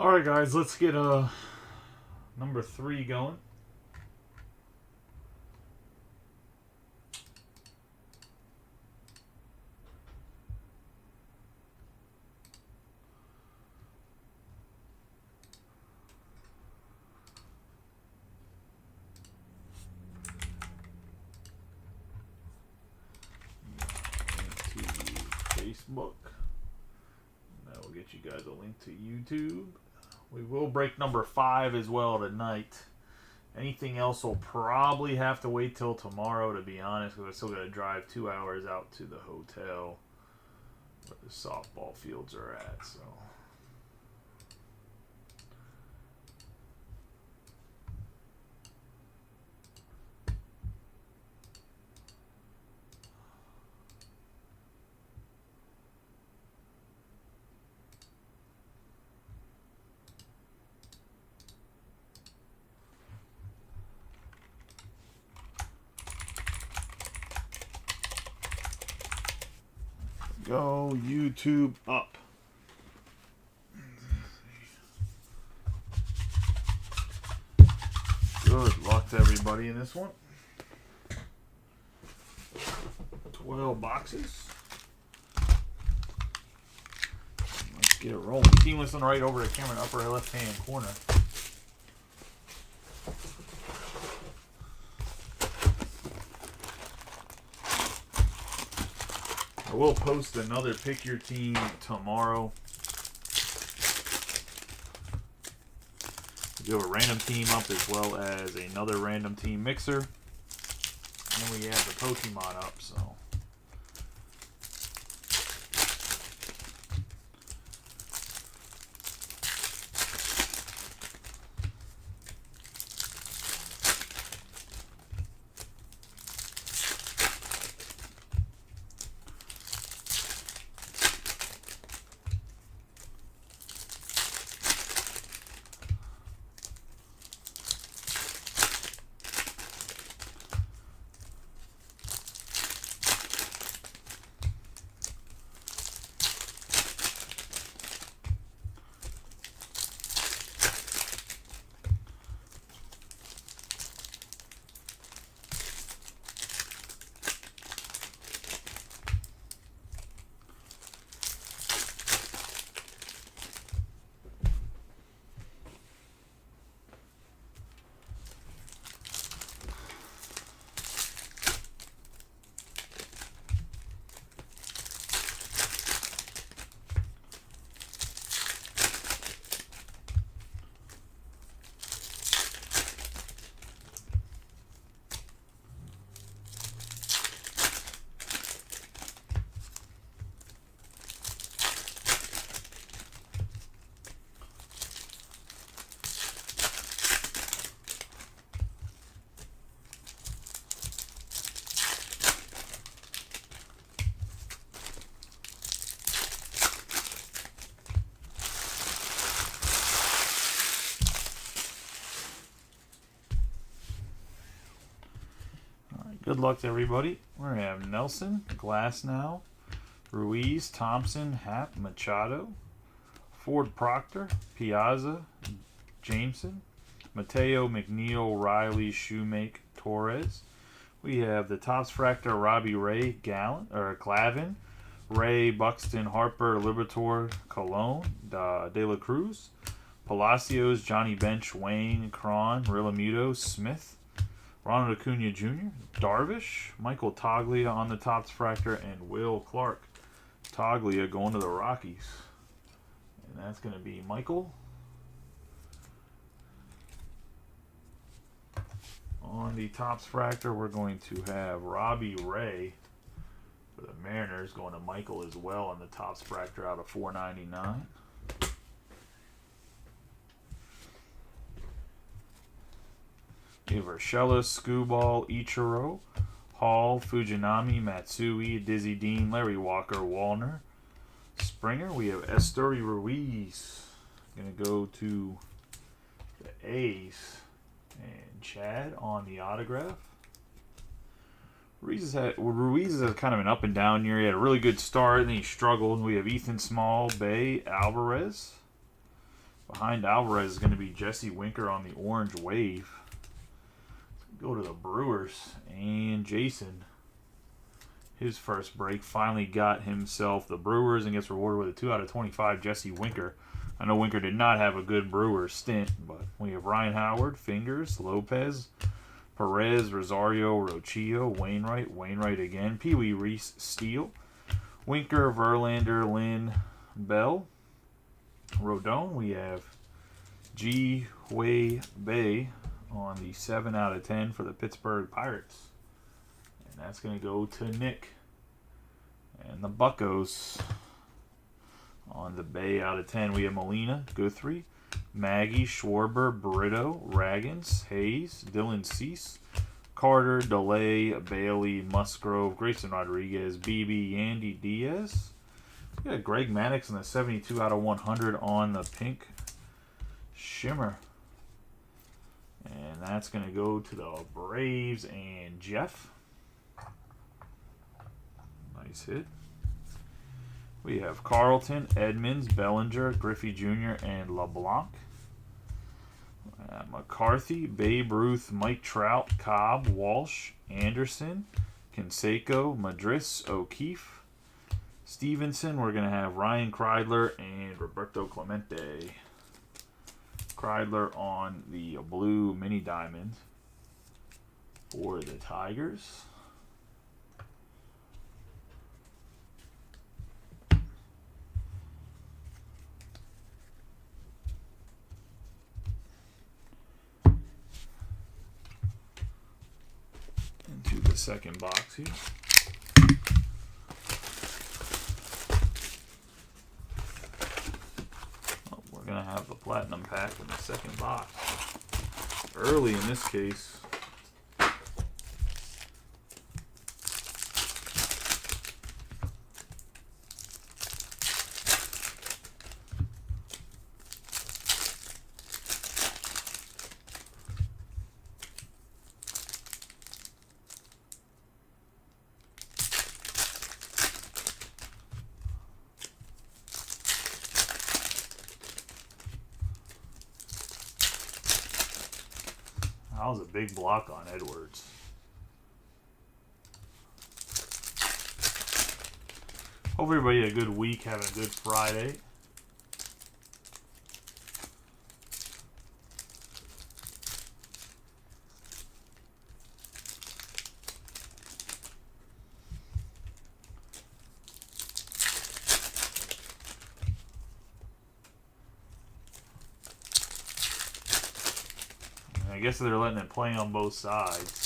Alright guys, let's get number 3 going. Facebook. That will get you guys a link to YouTube. We will break number 5 as well tonight. Anything else will probably have to wait till tomorrow, to be honest, because I still got to drive 2 hours out to the hotel where the softball fields are at. So. Go YouTube up. Good luck to everybody in this one. 12 boxes. Let's get it rolling. Team listen right over the camera, upper left hand corner. I will post another pick your team tomorrow. We do a random team up as well as another random team mixer. And then we have the Pokemon up, so. Good luck to everybody. We're going to have Nelson, Glasnow, Ruiz, Thompson, Happ, Machado, Ford Proctor, Piazza, Jameson, Mateo, McNeil, Riley, Shoemake, Torres. We have the Topps Fractor, Robbie Ray, Glavin, Ray, Buxton, Harper, Liberatore, Colon, De La Cruz, Palacios, Johnny Bench, Wayne, Cron, Rillamuto, Smith, Ronald Acuna Jr., Darvish, Michael Toglia on the Topps Fractor, and Will Clark. Toglia going to the Rockies. And that's going to be Michael. On the Topps Fractor, we're going to have Robbie Ray for the Mariners going to Michael as well on the Topps Fractor out of $4.99. We have Urshela, Skubal, Ichiro, Hall, Fujinami, Matsui, Dizzy Dean, Larry Walker, Wallner, Springer. We have Esteury Ruiz. Going to go to the A's. And Chad on the autograph. Ruiz has had kind of an up and down year. He had a really good start, and then he struggled. We have Ethan Small, Bay, Alvarez. Behind Alvarez is going to be Jesse Winker on the orange wave. Go to the Brewers. And Jason, his first break, finally got himself the Brewers and gets rewarded with a 2 out of 25 Jesse Winker. I know Winker did not have a good Brewers stint, but we have Ryan Howard, Fingers, Lopez, Perez, Rosario, Rochillo, Wainwright again, Pee Wee Reese, Steele, Winker, Verlander, Lynn, Bell, Rodon. We have Ji Hui Bei on the 7 out of 10 for the Pittsburgh Pirates. And that's going to go to Nick. And the Buccos on the Bay out of 10. We have Molina, Guthrie, Maggie, Schwarber, Brito, Raggins, Hayes, Dylan Cease, Carter, DeLay, Bailey, Musgrove, Grayson Rodriguez, BB, Yandy Diaz. We got Greg Maddux in the 72 out of 100 on the pink shimmer. And that's going to go to the Braves and Jeff. Nice hit. We have Carlton, Edmonds, Bellinger, Griffey Jr., and LeBlanc. McCarthy, Babe Ruth, Mike Trout, Cobb, Walsh, Anderson, Canseco, Madris, O'Keefe. Stevenson, we're going to have Ryan Kreidler and Roberto Clemente. Kreidler on the blue mini diamond for the Tigers. Into the second box here. We're going to have the platinum pack in the second box. Early in this case. That was a big block on Edwards. Hope everybody had a good week, having a good Friday. I guess they're letting it play on both sides.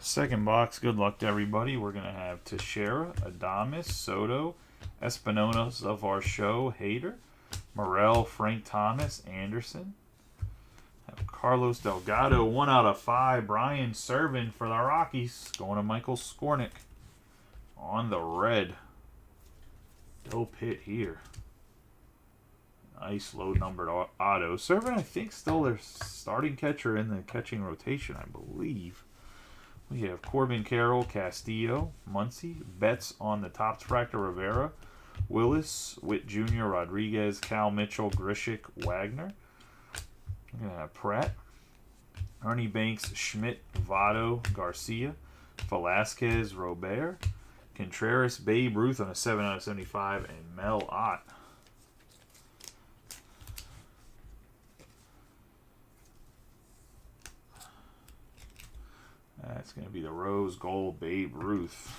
Second box, good luck to everybody. We're going to have Teixeira, Adames, Soto, Espinosa of our show, Hader, Morel, Frank Thomas, Anderson. Have Carlos Delgado, 1 out of 5. Brian Servin for the Rockies. Going to Michael Skornick on the red. Dope hit here. Nice low numbered auto. Servin, I think, still their starting catcher in the catching rotation, I believe. We have Corbin Carroll, Castillo, Muncy, Betts on the Topps Fractor, Rivera, Willis, Witt Jr., Rodriguez, Cal Mitchell, Grishik, Wagner. We're going to have Pratt, Ernie Banks, Schmidt, Votto, Garcia, Velasquez, Robert, Contreras, Babe Ruth on a 7 out of 75, and Mel Ott. That's going to be the rose gold Babe Ruth.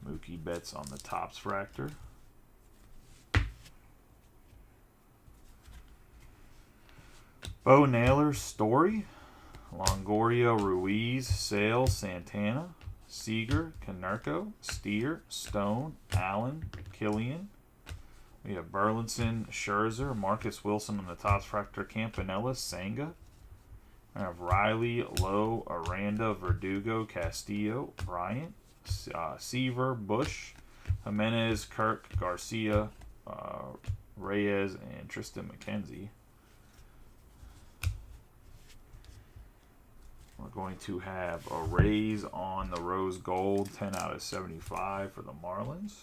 Mookie Betts on the Topps Fractor. Bo Naylor Story. Longoria, Ruiz, Sale, Santana, Seager, Konerko, Steer, Stone, Allen, Killian. We have Burleson, Scherzer, Marcus Wilson on the Topps Fractor, Campanella, Senga. We have Riley, Lowe, Aranda, Verdugo, Castillo, Bryant, Seaver, Bush, Jimenez, Kirk, Garcia, Reyes, and Tristan McKenzie. We're going to have a raise on the rose gold, 10 out of 75 for the Marlins.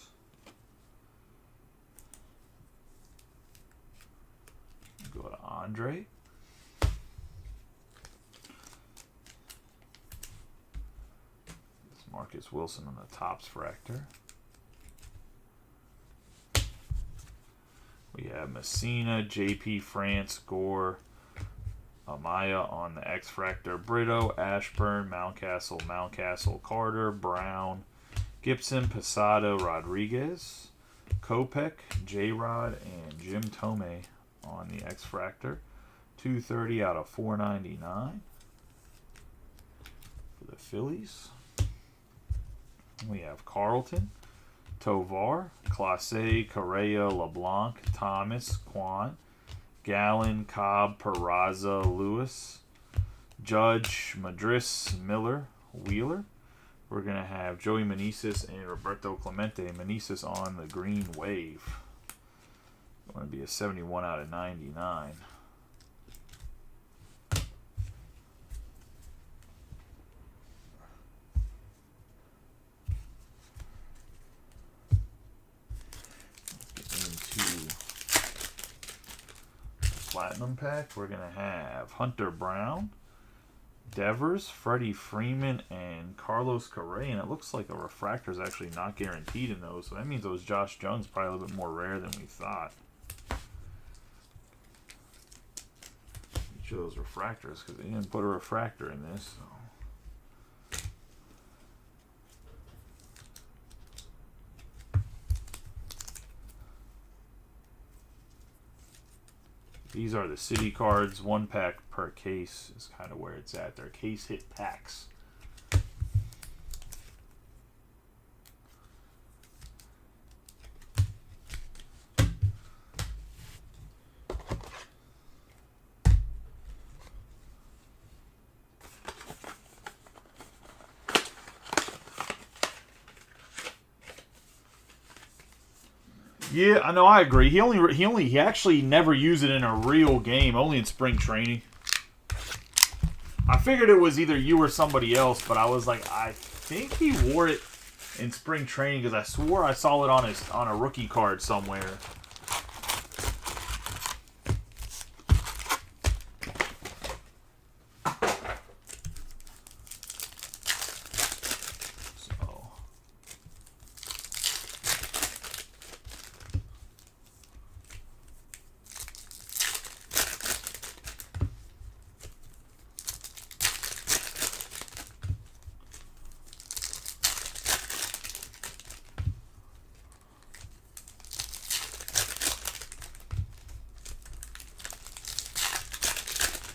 Go to Andre. It's Marcus Wilson on the Topps Fractor. We have Messina, JP France, Gore, Amaya on the X Fractor, Brito, Ashburn, Mountcastle, Carter, Brown, Gibson, Posada, Rodriguez, Kopech, J-Rod, and Jim Tomei on the X Fractor. 230 out of 499 for the Phillies. We have Carlton, Tovar, Clase, Correa, LeBlanc, Thomas, Quan, Gallen, Cobb, Peraza, Lewis, Judge, Madris, Miller, Wheeler. We're going to have Joey Meneses and Roberto Clemente. Meneses on the green wave. Going to be a 71 out of 99. Platinum pack. We're going to have Hunter Brown, Devers, Freddie Freeman, and Carlos Correa. And it looks like a refractor is actually not guaranteed in those. So that means those Josh Jung's probably a little bit more rare than we thought. Each of those refractors, because they didn't put a refractor in this. So. These are the City cards. 1 pack per case is kind of where it's at. They're case hit packs. Yeah, I know. I agree. He actually never used it in a real game, only in spring training. I figured it was either you or somebody else, but I was like, I think he wore it in spring training because I swore I saw it on a rookie card somewhere.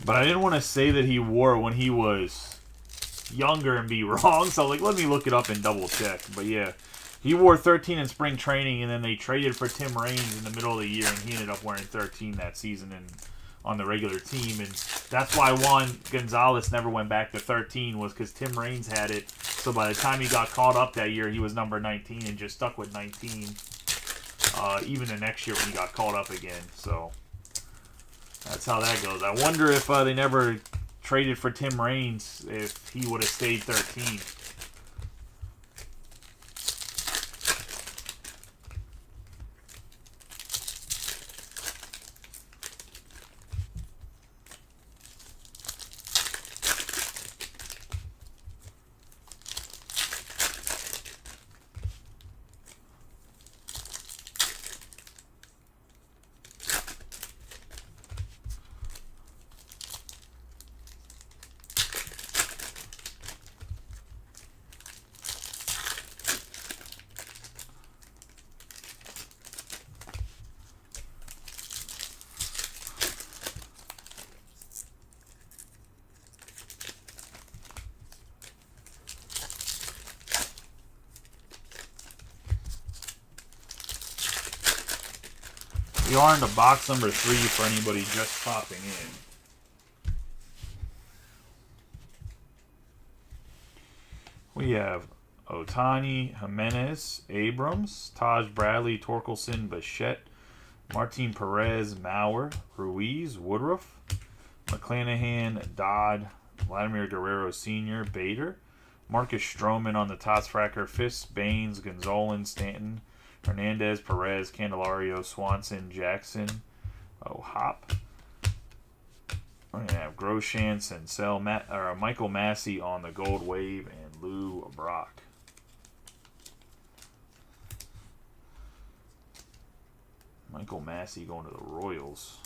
But I didn't want to say that he wore it when he was younger and be wrong. So, like, let me look it up and double check. But, yeah, he wore 13 in spring training, and then they traded for Tim Raines in the middle of the year, and he ended up wearing 13 that season and on the regular team. And that's why Juan Gonzalez never went back to 13 was because Tim Raines had it. So by the time he got called up that year, he was number 19 and just stuck with 19 even the next year when he got called up again. So that's how that goes. I wonder if they never traded for Tim Raines if he would have stayed 13. We are into box number 3 for anybody just popping in. We have Otani, Jimenez, Abrams, Taj Bradley, Torkelson, Bichette, Martin Perez, Mauer, Ruiz, Woodruff, McClanahan, Dodd, Vladimir Guerrero Sr., Bader, Marcus Stroman on the Tots Fracker, Fisk, Baines, Gonzalez, Stanton, Hernandez, Perez, Candelario, Swanson, Jackson, Hop. We're going to have Groshans and Michael Massey on the Gold Wave and Lou Brock. Michael Massey going to the Royals.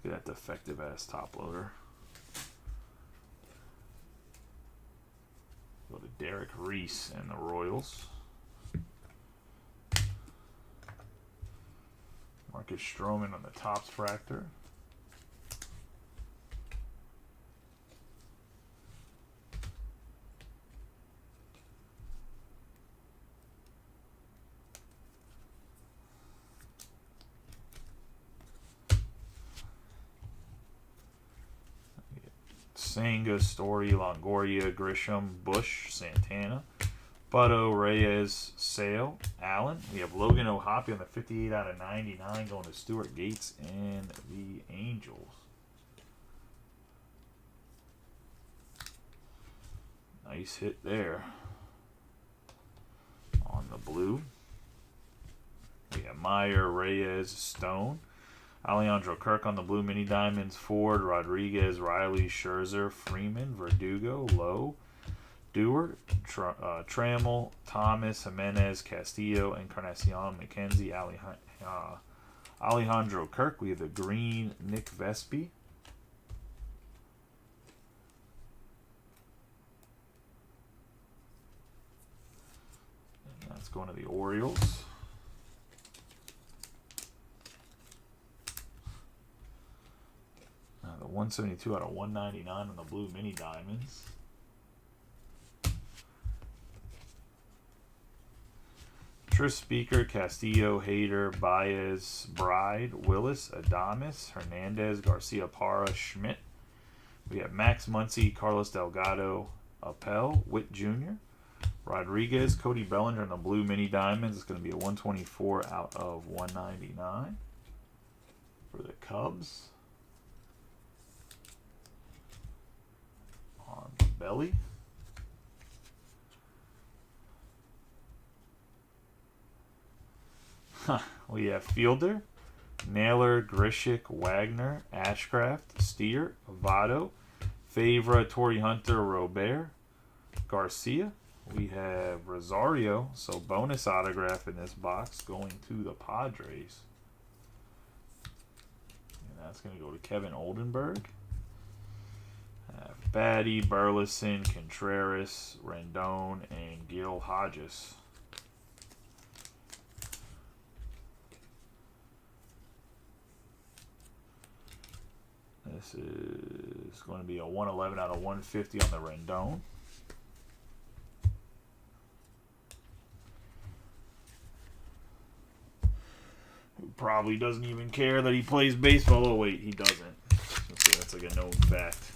Look at that defective ass top loader. Go to Derek Reese and the Royals. Marcus Stroman on the Topps Fractor. Senga, Story, Longoria, Grisham, Bush, Santana, Butto, Reyes, Sale, Allen. We have Logan O'Hoppe on the 58 out of 99 going to Stuart Gates and the Angels. Nice hit there on the blue. We have Meyer, Reyes, Stone. Alejandro Kirk on the blue mini diamonds. Ford, Rodriguez, Riley, Scherzer, Freeman, Verdugo, Lowe, Dewar, Trammell, Thomas, Jimenez, Castillo, Encarnacion, McKenzie, Alejandro Kirk. We have the green Nick Vespi. And that's going to the Orioles. The 172 out of 199 on the blue mini diamonds. Tris Speaker, Castillo, Hader, Baez, Bride, Willis, Adames, Hernandez, Garcia Parra, Schmidt. We have Max Muncy, Carlos Delgado, Appel, Witt Jr., Rodriguez, Cody Bellinger on the blue mini diamonds. It's going to be a 124 out of 199 for the Cubs. On the belly. We have Fielder, Naylor, Grishik, Wagner, Ashcraft, Steer, Votto, Favre, Torrey Hunter, Robert, Garcia. We have Rosario, so bonus autograph in this box going to the Padres. And that's going to go to Kevin Oldenburg. Batty, Burleson, Contreras, Rendon, and Gil Hodges. This is going to be a 111 out of 150 on the Rendon. Who probably doesn't even care that he plays baseball. Oh wait, he doesn't. That's like a known fact.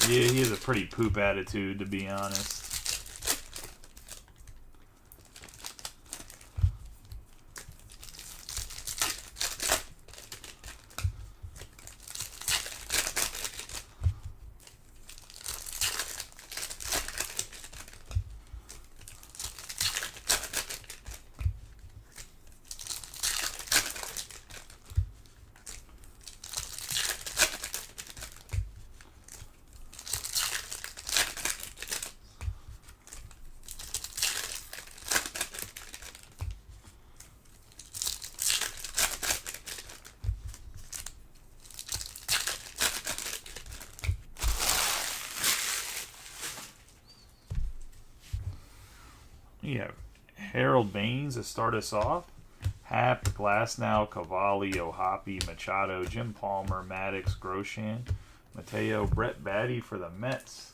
Yeah, he has a pretty poop attitude, to be honest. You have Harold Baines to start us off. Happ, Glasnow, Cavalli, O'Hoppe, Machado, Jim Palmer, Maddox, Grosjean, Mateo, Brett Batty for the Mets.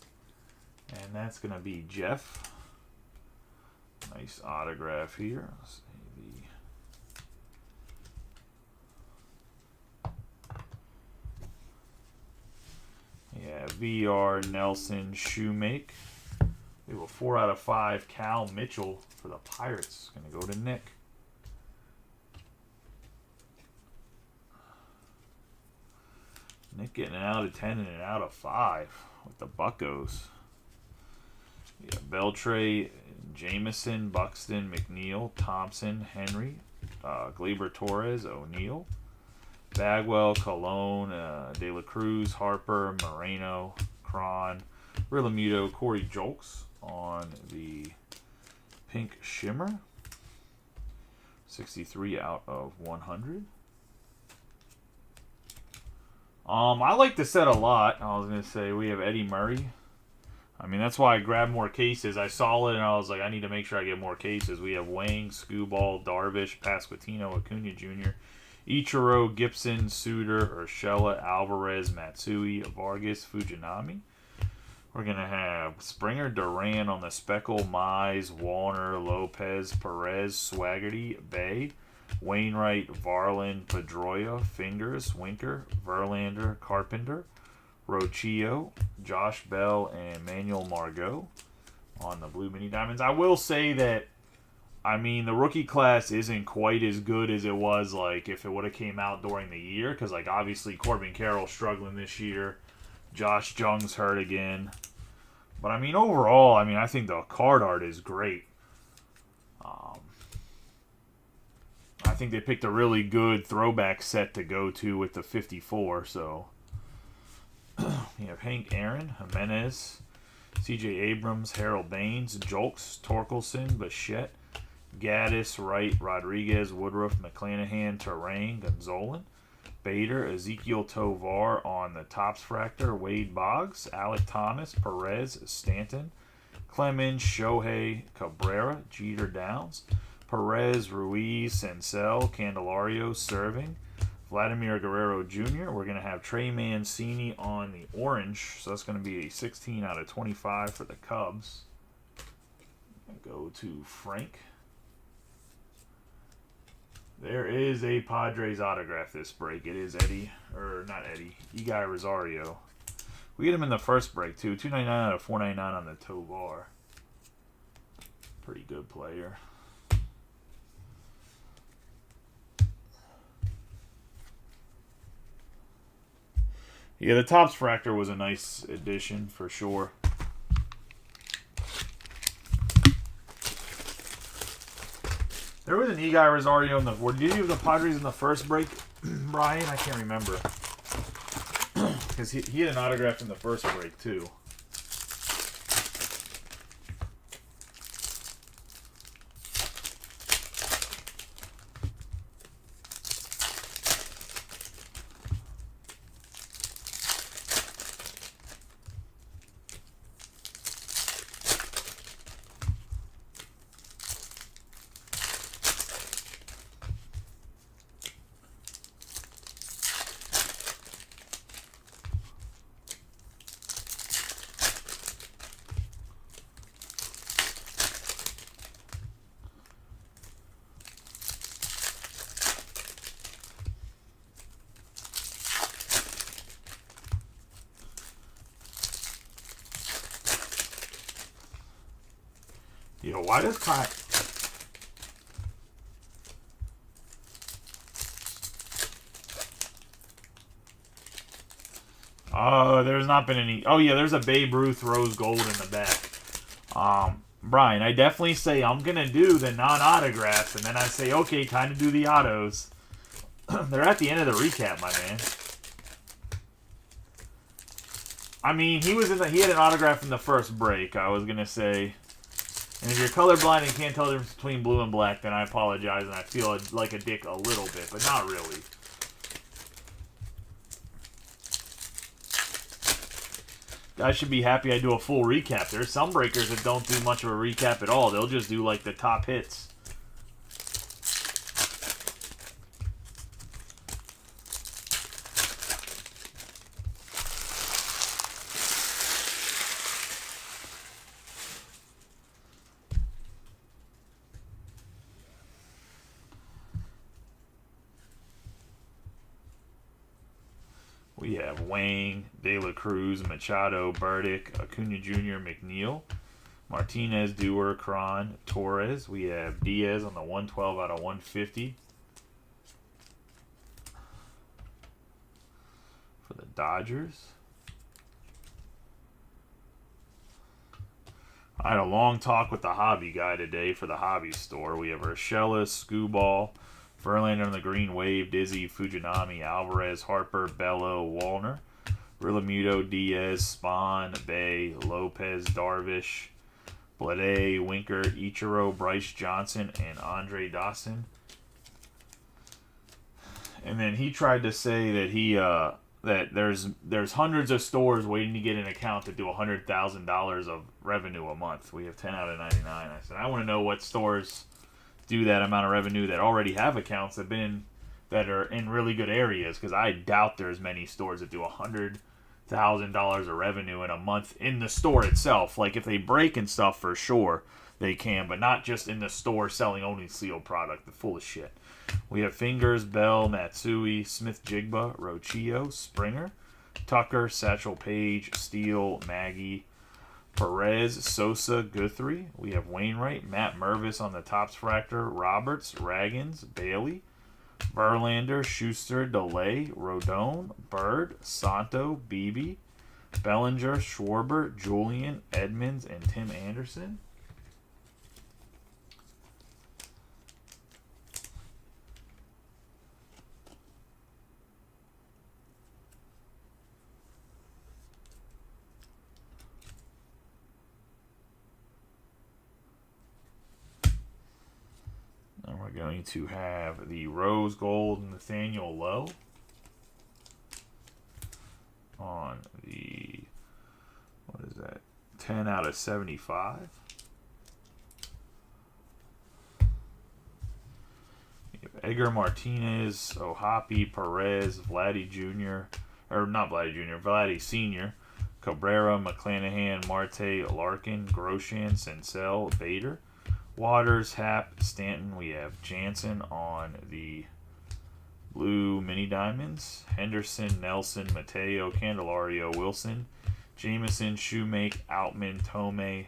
And that's going to be Jeff. Nice autograph here. Let's see yeah, VR, Nelson, Shoemake. We have a 4 out of 5. Cal Mitchell for the Pirates. Going to go to Nick. Nick getting an out of 10 and an out of 5 with the Buccos. Yeah, Beltre, Jameson, Buxton, McNeil, Thompson, Henry, Gleyber Torres, O'Neill, Bagwell, Colon, De La Cruz, Harper, Moreno, Cron, Rillamuto, Corey Julks on the Pink Shimmer. 63 out of 100. I like the set a lot. I was going to say we have Eddie Murray. I mean, that's why I grabbed more cases. I saw it and I was like, I need to make sure I get more cases. We have Wang, Skubal, Darvish, Pasquantino, Acuna Jr., Ichiro, Gibson, Suter, Urshela, Alvarez, Matsui, Vargas, Fujinami. We're going to have Springer, Duran on the Speckle, Mize, Warner, Lopez, Perez, Swaggerty, Bay, Wainwright, Varland, Pedroia, Fingers, Winker, Verlander, Carpenter, Rochio, Josh Bell, and Manuel Margot on the Blue Mini Diamonds. I will say that, I mean, the rookie class isn't quite as good as it was, like, if it would have came out during the year, because, like, obviously Corbin Carroll's struggling this year. Josh Jung's hurt again. But, I mean, overall, I mean, I think the card art is great. I think they picked a really good throwback set to go to with the 54, so... You have Hank Aaron, Jimenez, C.J. Abrams, Harold Baines, Julks, Torkelson, Bichette, Gaddis, Wright, Rodriguez, Woodruff, McClanahan, Terrain, Gonzolin, Bader, Ezekiel Tovar on the Topps Fractor, Wade Boggs, Alec Thomas, Perez, Stanton, Clemens, Shohei, Cabrera, Jeter Downs, Perez, Ruiz, Senzel, Candelario, Serving, Vladimir Guerrero Jr. We're going to have Trey Mancini on the orange. So that's going to be a 16 out of 25 for the Cubs. Go to Frank. There is a Padres autograph this break. It is Eddie, or not Eddie, Eguy Rosario. We get him in the first break too. 299 out of 499 on the Tovar. Pretty good player. Yeah, the Topps Fractor was a nice addition for sure. There was an Eguy Rosario in the... Did you have the Padres in the first break, Brian? I can't remember. Because he had an autograph in the first break, too. Yo, why does Kyle... Oh, there's not been any... Oh, yeah, there's a Babe Ruth Rose Gold in the back. Brian, I definitely say I'm going to do the non-autographs, and then I say, okay, time to do the autos. They're at the end of the recap, my man. I mean, he had an autograph in the first break, I was going to say... And if you're colorblind and can't tell the difference between blue and black, then I apologize, and I feel like a dick a little bit, but not really. I should be happy I do a full recap. There's some breakers that don't do much of a recap at all. They'll just do like the top hits. We have Wang, De La Cruz, Machado, Burdick, Acuna Jr., McNeil, Martinez, Dewar, Cron, Torres. We have Diaz on the 112 out of 150 for the Dodgers. I had a long talk with the hobby guy today for the hobby store. We have Urshela, Skubal, Verlander on the Green Wave, Dizzy, Fujinami, Alvarez, Harper, Bello, Wallner, Realmuto, Diaz, Spahn, Bay, Lopez, Darvish, Blade, Winker, Ichiro, Bryce Johnson, and Andre Dawson. And then he tried to say that that there's hundreds of stores waiting to get an account to do $100,000 of revenue a month. We have 10 out of 99. I said I want to know what stores do that amount of revenue that already have accounts that are in really good areas, because I doubt there's many stores that do $100,000 of revenue in a month in the store itself. Like if they break and stuff, for sure they can, but not just in the store selling only sealed product. They're full of shit. We have Fingers, Bell, Matsui, Smith, Jigba, Rochio, Springer, Tucker, Satchel Paige, Steele, Maggie, Perez, Sosa, Guthrie. We have Wainwright, Matt Mervis on the Topps Fractor, Roberts, Raggins, Bailey, Verlander, Schuster, DeLay, Rodon, Bird, Santo, Beebe, Bellinger, Schwarber, Julian, Edmonds, and Tim Anderson. And we're going to have the Rose Gold Nathaniel Lowe on the, what is that, 10 out of 75. We have Edgar Martinez, Ohapi, Perez, Vladdy Jr., or not Vladdy Jr., Vladdy Sr., Cabrera, McClanahan, Marte, Larkin, Grosjean, Senzel, Bader, Waters, Happ, Stanton. We have Jansen on the blue mini diamonds. Henderson, Nelson, Mateo, Candelario, Wilson, Jameson, Shoemake, Outman, Tomei,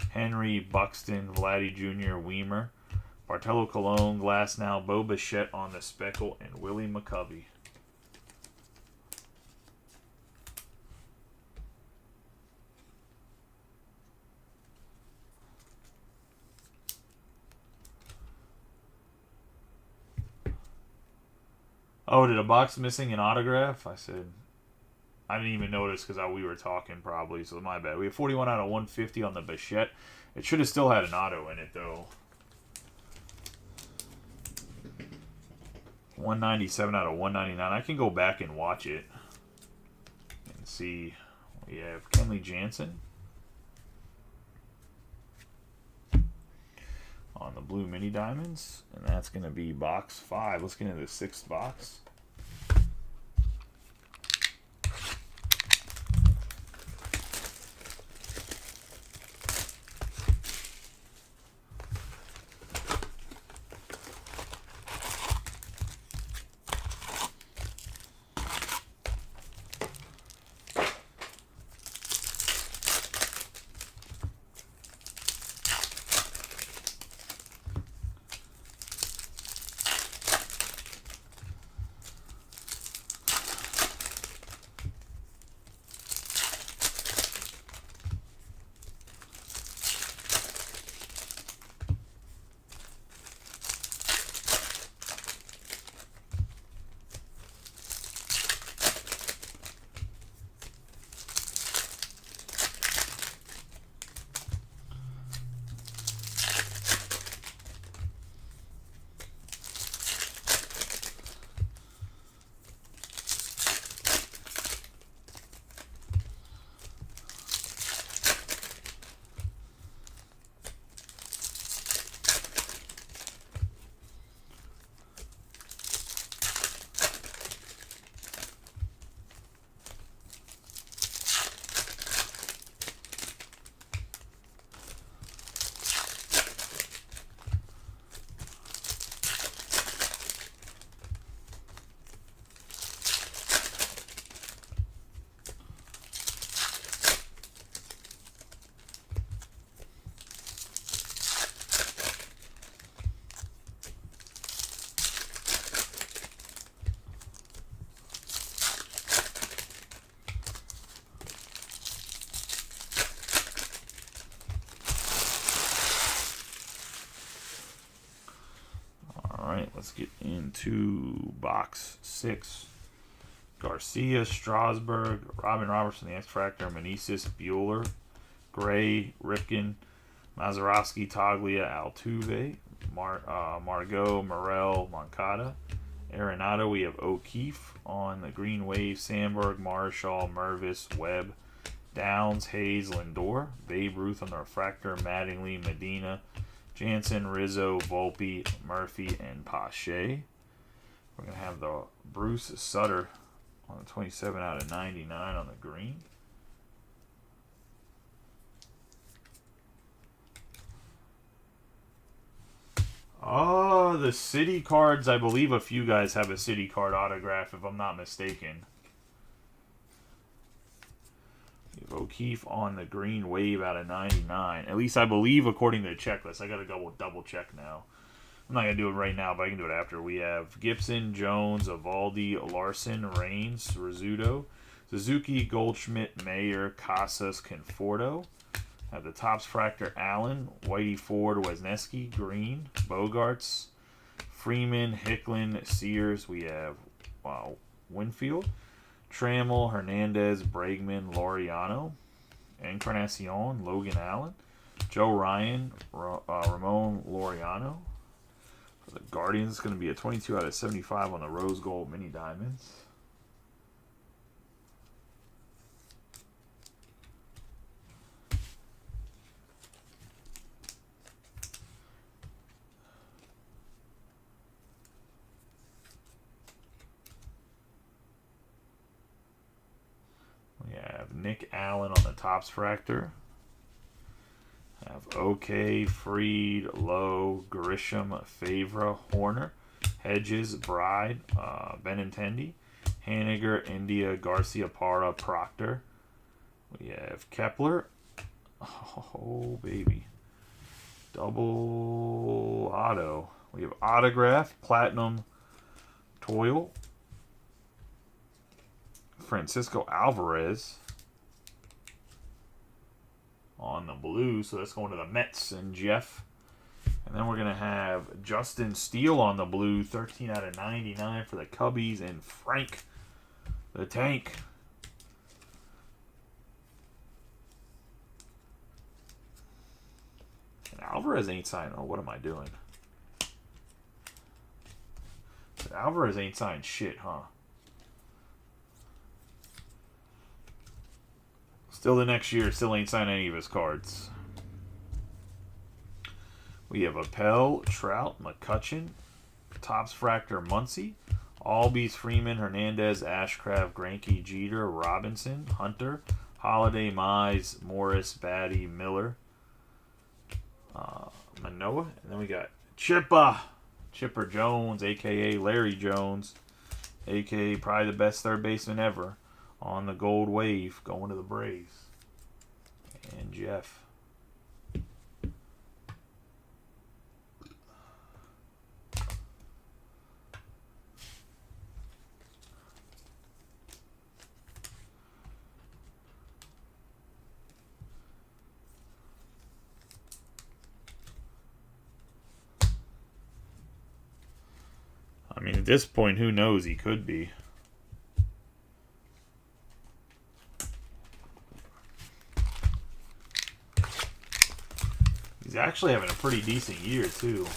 Henry, Buxton, Vladdy Jr., Weimer, Bartolo Colon, Glasnow, Bo Bichette on the speckle, and Willie McCovey. Oh, did a box missing an autograph? I said, I didn't even notice because we were talking probably, so my bad. We have 41 out of 150 on the Bichette. It should have still had an auto in it, though. 197 out of 199. I can go back and watch it and see. We have Kenley Jansen on the blue mini diamonds, and that's going to be box 5. Let's get into the 6th box. right, let's get into box 6. Garcia, Strasburg, Robin Robertson, the X-Fractor, Meneses, Bueller, Gray, Ripken, Mazeroski, Taglia, Altuve, Margot, Morel, Moncada. Arenado, we have O'Keefe on the Green Wave, Sandberg, Marshall, Mervis, Webb, Downs, Hayes, Lindor, Babe Ruth on the Refractor, Mattingly, Medina, Jansen, Rizzo, Volpe, Murphy, and Pache. We're going to have the Bruce Sutter on the 27 out of 99 on the green. Oh, the City cards. I believe a few guys have a City card autograph, if I'm not mistaken. We have O'Keefe on the Green Wave out of 99. At least I believe according to the checklist. I got to go double check now. I'm not going to do it right now, but I can do it after. We have Gibson, Jones, Evaldi, Larson, Raines, Rizzuto, Suzuki, Goldschmidt, Mayer, Casas, Conforto. Have the Topps Fractor, Allen, Whitey, Ford, Wesneski, Green, Bogarts, Freeman, Hicklin, Sears. We have Winfield, Trammell, Hernandez, Bregman, Laureano, Encarnacion, Logan Allen, Joe Ryan, Ramon Laureano. For the Guardians, it's going to be a 22 out of 75 on the Rose Gold Mini Diamonds. We have Nick Allen on the Topps Fractor. Have OK, Freed, Lowe, Grisham, Favre, Horner, Hedges, Bride, Benintendi, Haniger, India, Garcia, Parra, Proctor. We have Kepler. Oh, baby. Double auto. We have Autograph, Platinum, Toil, Francisco Alvarez on the blue, so that's going to the Mets and Jeff. And then we're going to have Justin Steele on the blue, 13 out of 99 for the Cubbies, and Frank the Tank. And Alvarez ain't signed. Oh, what am I doing? But Alvarez ain't signed shit, huh? Still the next year, still ain't signed any of his cards. We have Appel, Trout, McCutchen, Topps Fractor, Muncy, Albies, Freeman, Hernandez, Ashcraft, Greinke, Jeter, Robinson, Hunter, Holiday, Mize, Morris, Batty, Miller, Manoah, and then we got Chipper Jones, a.k.a. Larry Jones, a.k.a. probably the best third baseman ever, on the Gold Wave, going to the Braves. And Jeff. I mean, at this point, who knows? He could be. He's actually having a pretty decent year, too.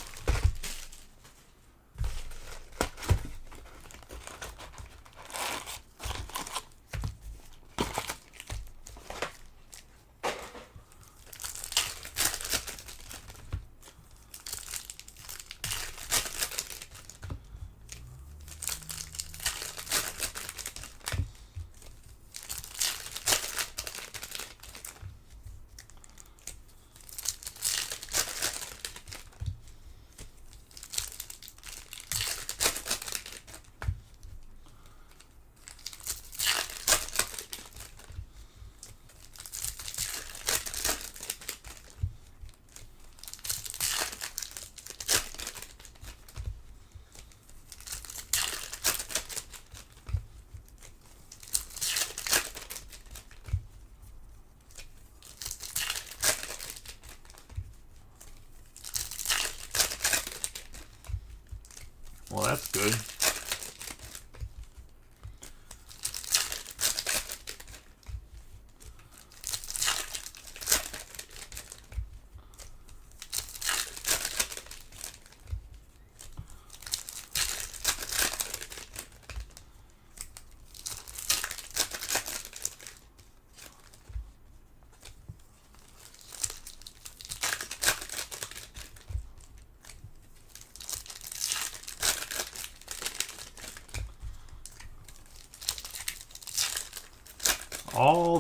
all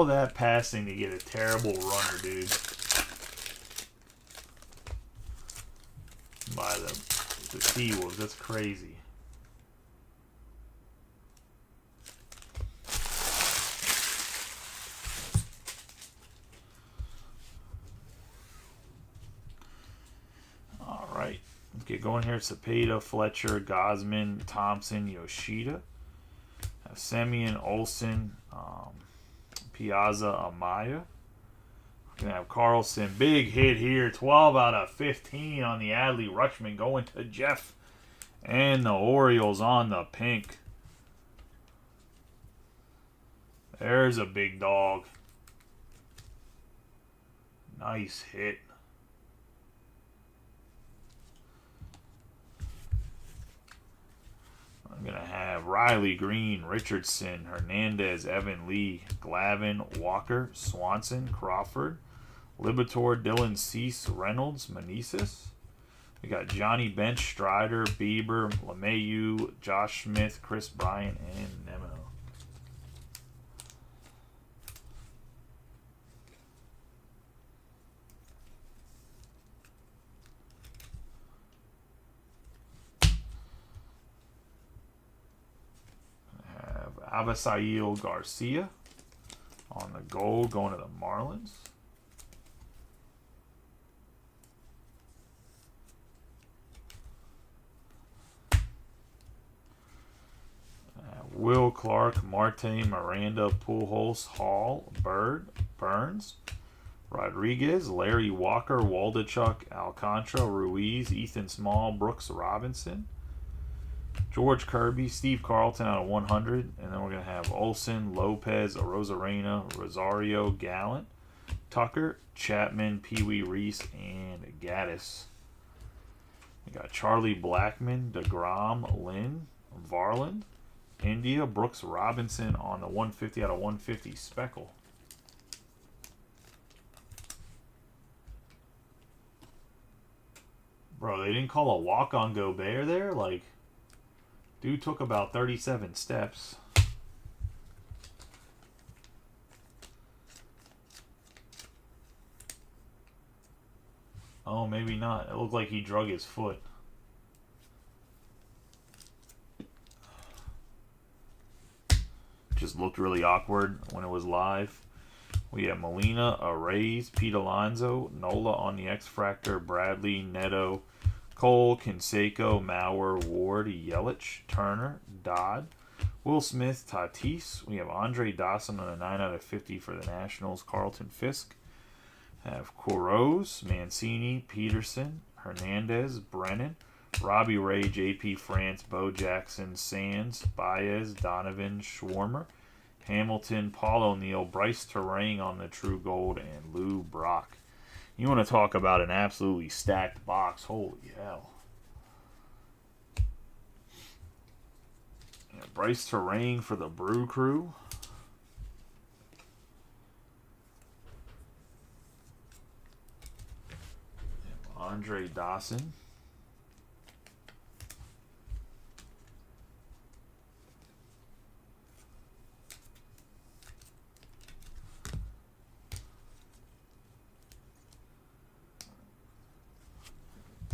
that passing to get a terrible runner, dude. By the T-Wolves, that's crazy. All right, let's get going here. Cepeda, Fletcher, Gosman, Thompson, Yoshida, Semyon, Olsen, Piazza, Amaya. We're going to have Carlson. Big hit here. 12 out of 15 on the Adley Rutschman going to Jeff. And the Orioles on the pink. There's a big dog. Nice hit. I'm going to have Riley, Green, Richardson, Hernandez, Evan Lee, Glavin, Walker, Swanson, Crawford, Libator, Dylan Cease, Reynolds, Meneses. We got Johnny Bench, Strider, Bieber, LeMahieu, Josh Smith, Chris Bryant, and Nemo. Avisail Garcia on the gold going to the Marlins. Will Clark, Marte, Miranda, Pujols, Hall, Bird, Burns, Rodriguez, Larry Walker, Waldachuk, Alcantara, Ruiz, Ethan Small, Brooks Robinson, George Kirby, Steve Carlton out of 100, and then we're going to have Olsen, Lopez, Rosarena, Rosario, Gallant, Tucker, Chapman, Pee Wee Reese, and Gaddis. We got Charlie Blackmon, DeGrom, Lynn, Varland, India, Brooks Robinson on the 150 out of 150 Speckle. Bro, they didn't call a walk on Gobert there? Like, dude took about 37 steps. Oh, maybe not. It looked like he drug his foot. Just looked really awkward when it was live. We have Molina, Arrays, Pete Alonso, Nola on the X-Fractor, Bradley, Neto, Cole, Canseco, Mauer, Ward, Yelich, Turner, Dodd, Will Smith, Tatis. We have Andre Dawson on a 9 out of 50 for the Nationals, Carlton Fisk. Have Quiroz, Mancini, Peterson, Hernandez, Brennan, Robbie Ray, J.P. France, Bo Jackson, Sands, Baez, Donovan, Schwarmer, Hamilton, Paul O'Neill, Bryce Terang on the True Gold, and Lou Brock. You want to talk about an absolutely stacked box. Holy hell. Yeah, Bryce Terang for the Brew Crew. Andre Dawson.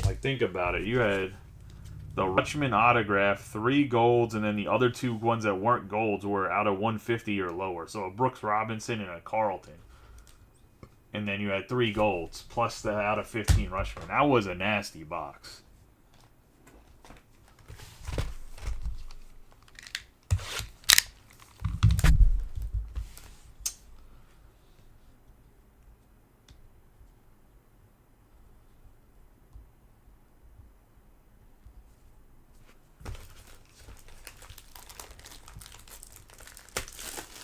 Like, think about it. You had the Rutschman autograph, 3 golds, and then the other 2 ones that weren't golds were out of 150 or lower. So a Brooks Robinson and a Carlton. And then you had 3 golds, plus the out of 15 Rutschman. That was a nasty box.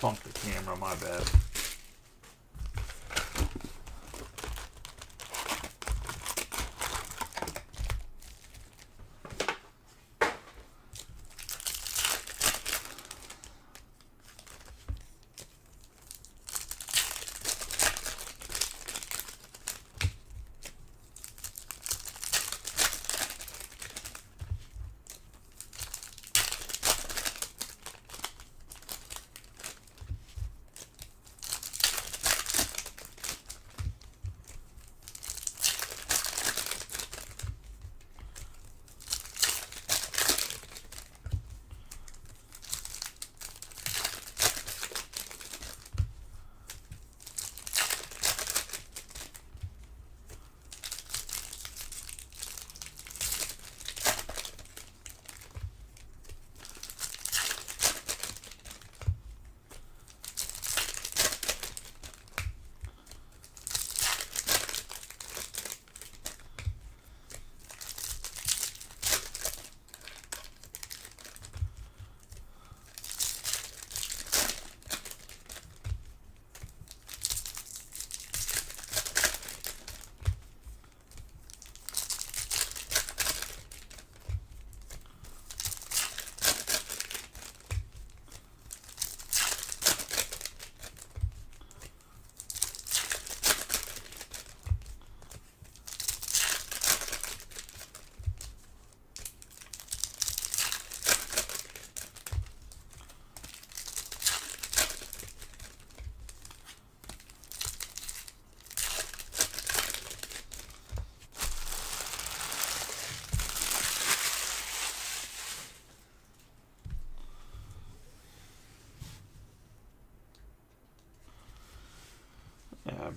Bump the camera, my bad.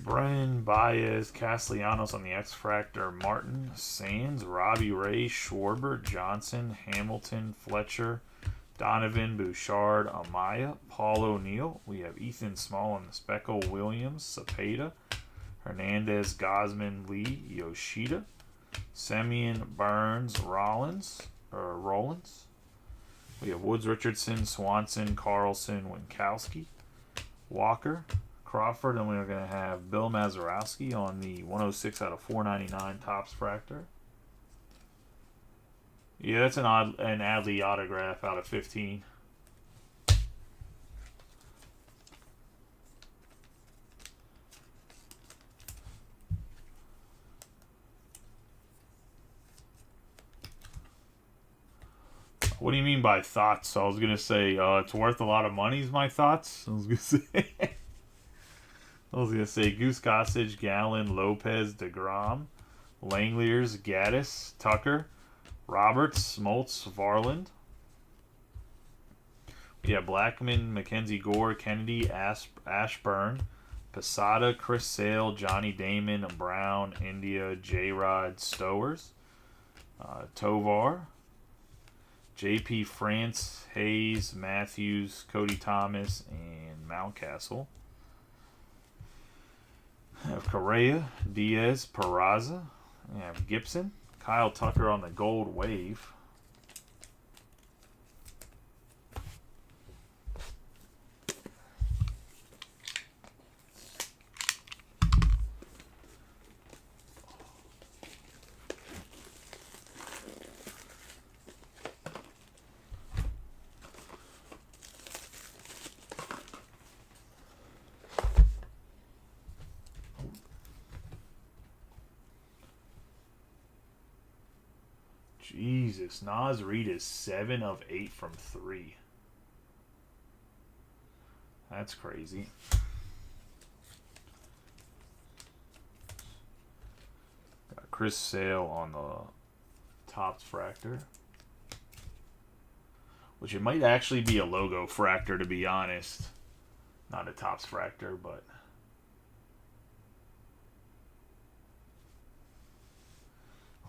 Brennan, Baez, Castellanos on the X-Fractor, Martin, Sands, Robbie Ray, Schwarber, Johnson, Hamilton, Fletcher, Donovan, Bouchard, Amaya, Paul O'Neill. We have Ethan Small on the Speckle, Williams, Cepeda, Hernandez, Gosman, Lee, Yoshida, Semien, Burns, Rollins. We have Woods, Richardson, Swanson, Carlson, Winkowski, Walker, Crawford, and we're going to have Bill Mazeroski on the 106 out of 499 Topps Fractor. Yeah, that's an Adley autograph out of 15. What do you mean by thoughts? I was going to say it's worth a lot of money is my thoughts. I was going to say Goose Gossage, Gallen, Lopez, DeGrom, Langeliers, Gaddis, Tucker, Roberts, Smoltz, Varland. We have Blackman, Mackenzie Gore, Kennedy, Ashburn, Posada, Chris Sale, Johnny Damon, Brown, India, J-Rod, Stowers, Tovar, J.P. France, Hayes, Matthews, Cody Thomas, and Mountcastle. We have Correa, Diaz, Peraza. We have Gibson, Kyle Tucker on the Gold Wave. Jesus, Nas Reed is 7 of 8 from 3. That's crazy. Got Chris Sale on the Topps Fractor. Which it might actually be a logo Fractor, to be honest. Not a Topps Fractor, but...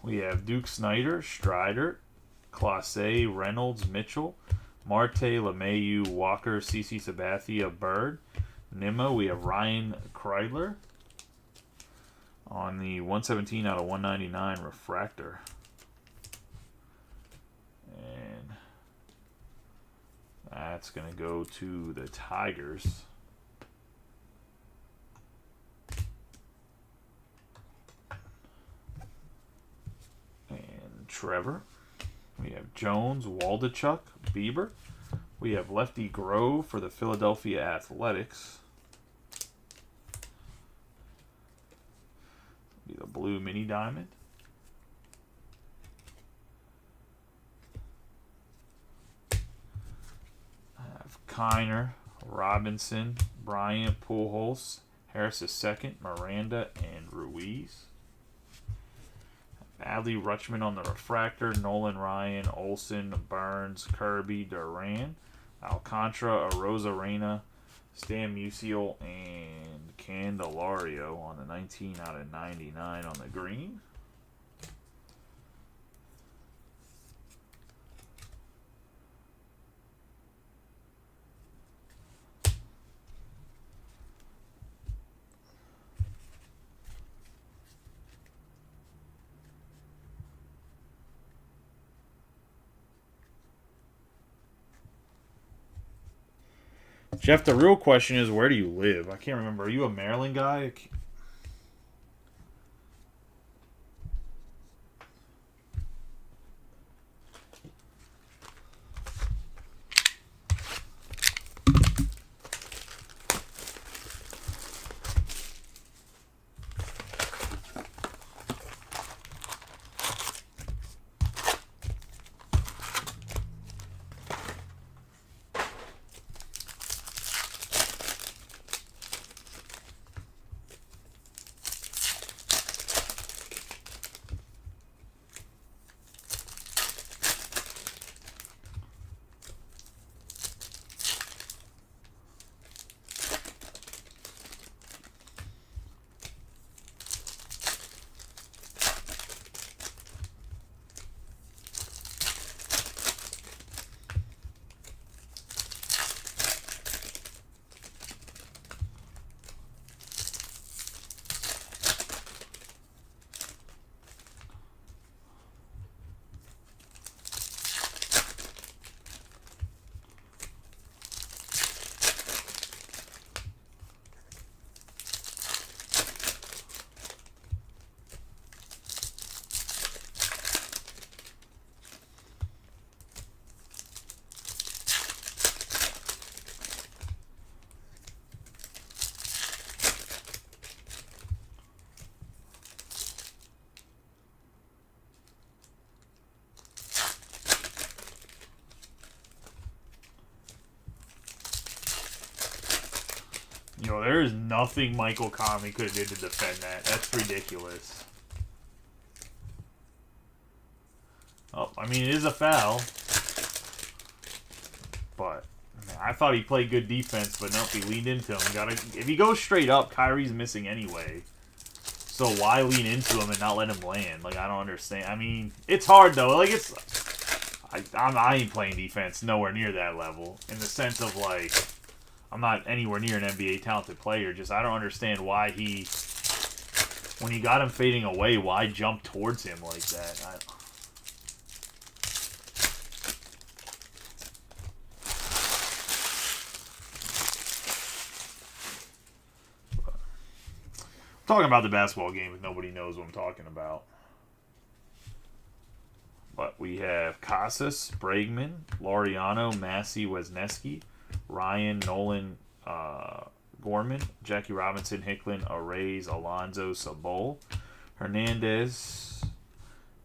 We have Duke Snyder, Strider, Clase, Reynolds, Mitchell, Marte, LeMayu, Walker, CC Sabathia, Bird, Nimmo. We have Ryan Kreidler on the 117 out of 199 Refractor. And that's going to go to the Tigers. Trevor. We have Jones, Waldachuk, Bieber. We have Lefty Grove for the Philadelphia Athletics. Be the blue mini diamond. I have Kiner, Robinson, Bryant, Pujols, Harris II, Miranda, and Ruiz. Adley Rutschman on the Refractor, Nolan Ryan, Olson, Burns, Kirby, Duran, Alcantara, Arozarena, Stan Musial, and Candelario on the 19 out of 99 on the green. Jeff, the real question is, where do you live? I can't remember. Are you a Maryland guy? There's nothing Michael Conley could have did to defend that. That's ridiculous. Oh, I mean, it is a foul. But man, I thought he played good defense, but nope, he leaned into him. If he goes straight up, Kyrie's missing anyway. So why lean into him and not let him land? Like, I don't understand. I mean, it's hard though. Like, it's I ain't playing defense nowhere near that level. In the sense of like, I'm not anywhere near an NBA talented player. Just I don't understand why when he got him fading away, why jump towards him like that? Talking about the basketball game if nobody knows what I'm talking about. But we have Casas, Bregman, Laureano, Massey, Wisniewski, Ryan, Nolan, Gorman, Jackie Robinson, Hicklin, Arrays, Alonzo, Sabol, Hernandez,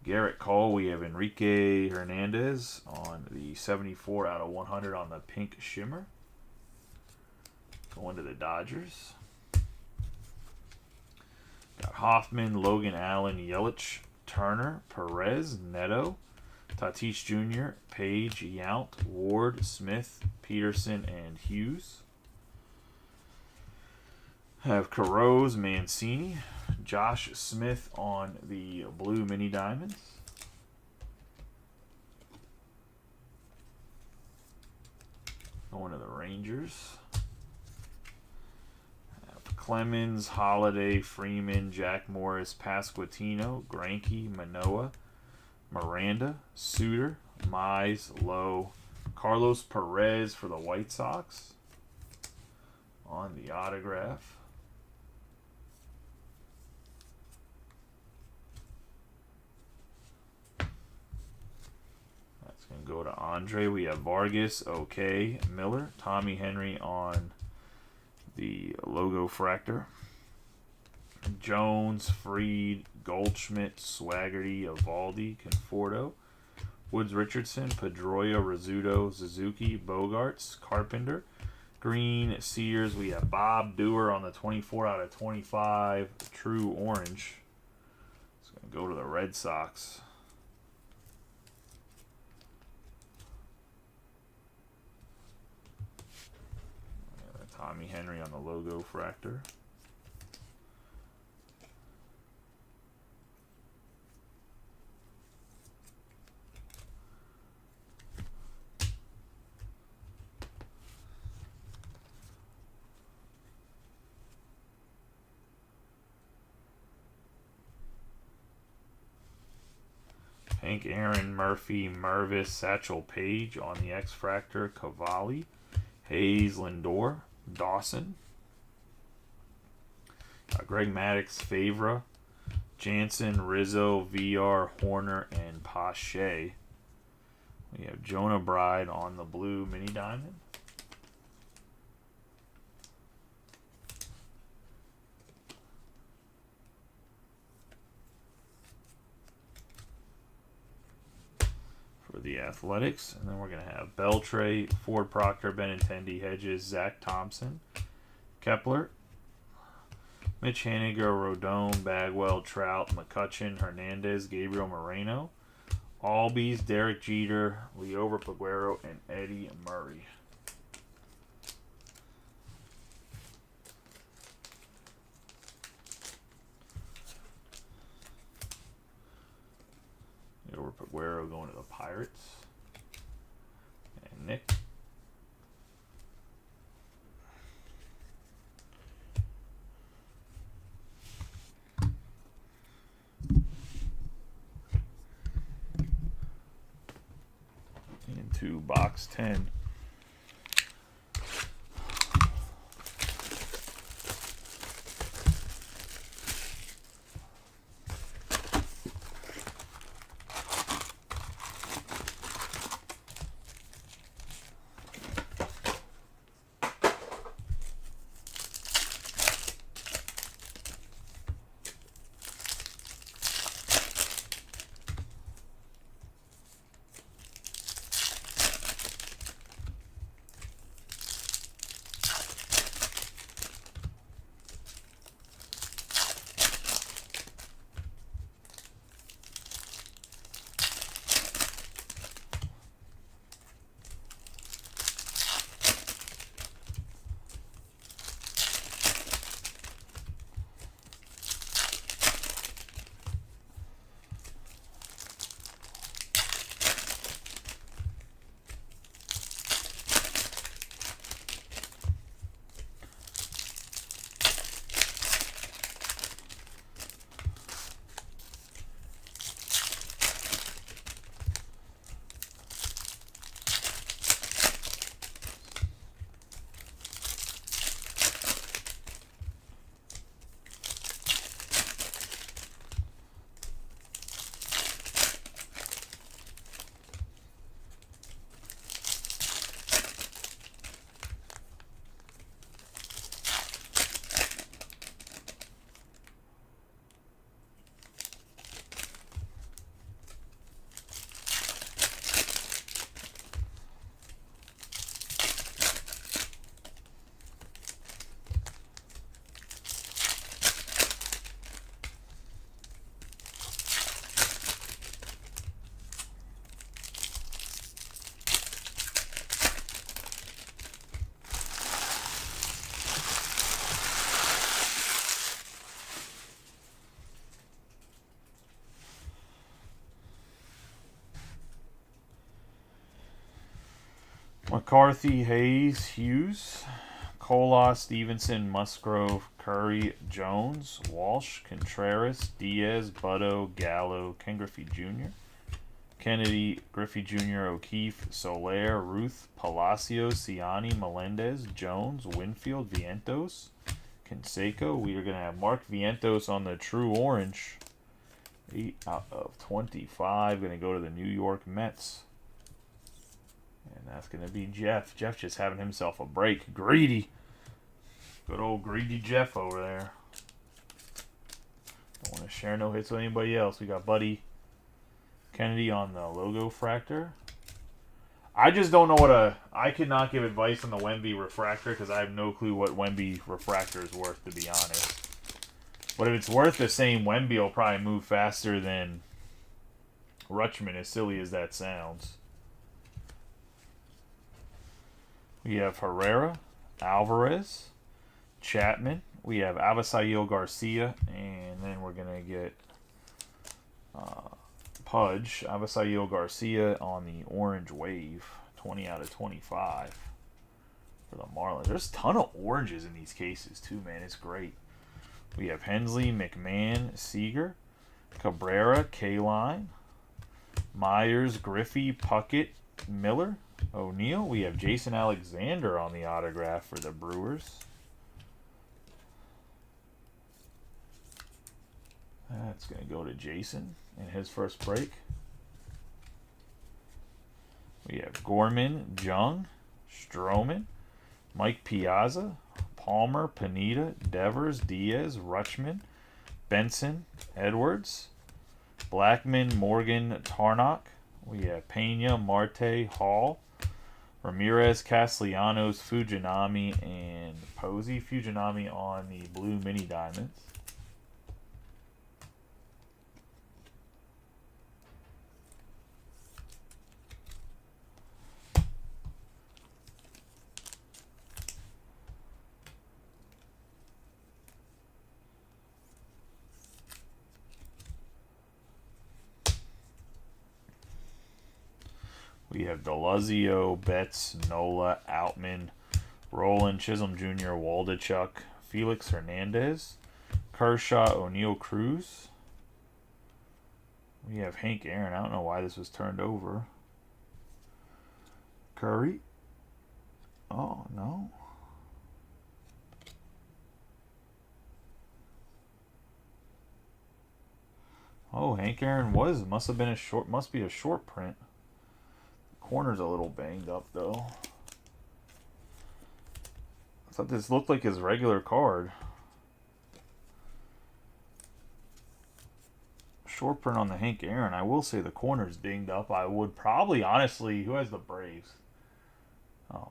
Garrett Cole. We have Enrique Hernandez on the 74 out of 100 on the pink shimmer. Going to the Dodgers. Got Hoffman, Logan Allen, Yelich, Turner, Perez, Neto, Tatis Jr., Page, Yount, Ward, Smith, Peterson, and Hughes. Have Carrozz, Mancini, Josh Smith on the blue mini diamonds. Going to the Rangers. Clemens, Holiday, Freeman, Jack Morris, Pasquantino, Greinke, Manoah, Miranda, Suter, Mize, Lowe, Carlos Perez for the White Sox on the autograph. That's going to go to Andre. We have Vargas, OK, Miller, Tommy Henry on the logo fractor. Jones, Freed, Goldschmidt, Swaggerty, Evaldi, Conforto, Woods Richardson, Pedroia, Rizzuto, Suzuki, Bogarts, Carpenter, Green, Sears. We have Bob Dewar on the 24 out of 25, true orange. It's going to go to the Red Sox. Tommy Henry on the logo fractor. Hank Aaron, Murphy, Mervis, Satchel Paige on the X Fractor, Cavalli, Hayes, Lindor, Dawson, Greg Maddux, Favre, Jansen, Rizzo, VR, Horner, and Pache. We have Jonah Bride on the blue mini diamond. For the Athletics, and then we're going to have Beltre, Ford Proctor, Benintendi, Hedges, Zach Thompson, Kepler, Mitch Haniger, Rodon, Bagwell, Trout, McCutcheon, Hernandez, Gabriel Moreno, Albies, Derek Jeter, Liover Peguero, and Eddie Murray. Liover Peguero going to the Pirates. And Nick. Into box 10. McCarthy, Hayes, Hughes, Kolas, Stevenson, Musgrove, Curry, Jones, Walsh, Contreras, Diaz, Butto, Gallo, Ken Griffey Jr., Kennedy, Griffey Jr., O'Keefe, Soler, Ruth, Palacios, Ciani, Melendez, Jones, Winfield, Vientos, Canseco. We are going to have Mark Vientos on the True Orange. 8 out of 25. Going to go to the New York Mets. And that's going to be Jeff. Jeff just having himself a break. Greedy. Good old greedy Jeff over there. Don't want to share no hits with anybody else. We got Buddy Kennedy on the logo fractor. I just don't know what I cannot give advice on the Wemby refractor because I have no clue what Wemby refractor is worth, to be honest. But if it's worth the same, Wemby will probably move faster than Rutschman, as silly as that sounds. We have Herrera, Alvarez, Chapman. We have Avisail Garcia, and then we're going to get Pudge, Avisail Garcia on the Orange Wave, 20 out of 25 for the Marlins. There's a ton of oranges in these cases too, man. It's great. We have Hensley, McMahon, Seager, Cabrera, Kaline, Myers, Griffey, Puckett, Miller, O'Neill. We have Jason Alexander on the autograph for the Brewers. That's going to go to Jason in his first break. We have Gorman, Jung, Stroman, Mike Piazza, Palmer, Pineda, Devers, Diaz, Rutschman, Benson, Edwards, Blackman, Morgan, Tarnock. We have Pena, Marte, Hall, Ramirez, Castellanos, Fujinami, and Posey. Fujinami on the blue mini diamonds. We have Deluzio, Betts, Nola, Outman, Roland, Chisholm Jr., Waldachuk, Felix Hernandez, Kershaw, O'Neill, Cruz. We have Hank Aaron. I don't know why this was turned over. Curry. Oh, no. Oh, Hank Aaron must have been a short, must be a short print. Corner's a little banged up though. I thought this looked like his regular card. Short print on the Hank Aaron. I will say the corner's dinged up. I would probably, honestly, who has the Braves? Oh,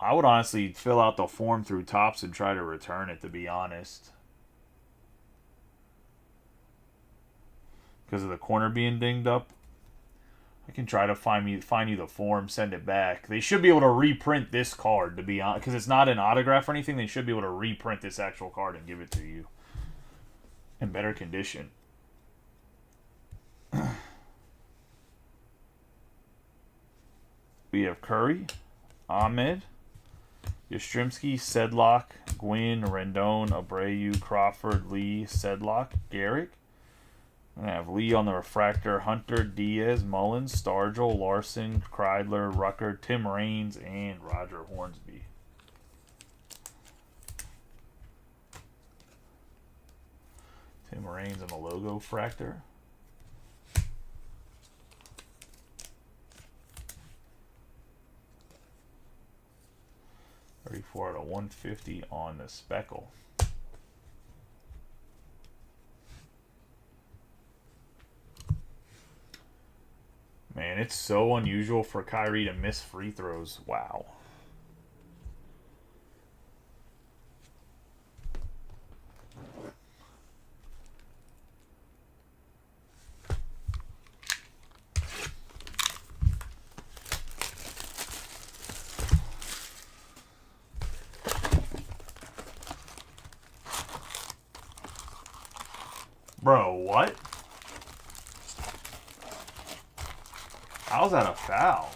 I would honestly fill out the form through Topps and try to return it, to be honest. Because of the corner being dinged up. I can try to find you the form, send it back. They should be able to reprint this card, to be honest, because it's not an autograph or anything. They should be able to reprint this actual card and give it to you in better condition. We have Curry, Ahmed, Yastrzemski, Sedlock, Gwynn, Rendon, Abreu, Crawford, Lee, Sedlock, Garrick. I'm going to have Lee on the refractor, Hunter, Diaz, Mullins, Stargell, Larson, Kreidler, Rucker, Tim Raines, and Roger Hornsby. Tim Raines on the logo fractor. $34 out of $150 on the speckle. Man, it's so unusual for Kyrie to miss free throws. Wow. Bro, what? How's that a foul?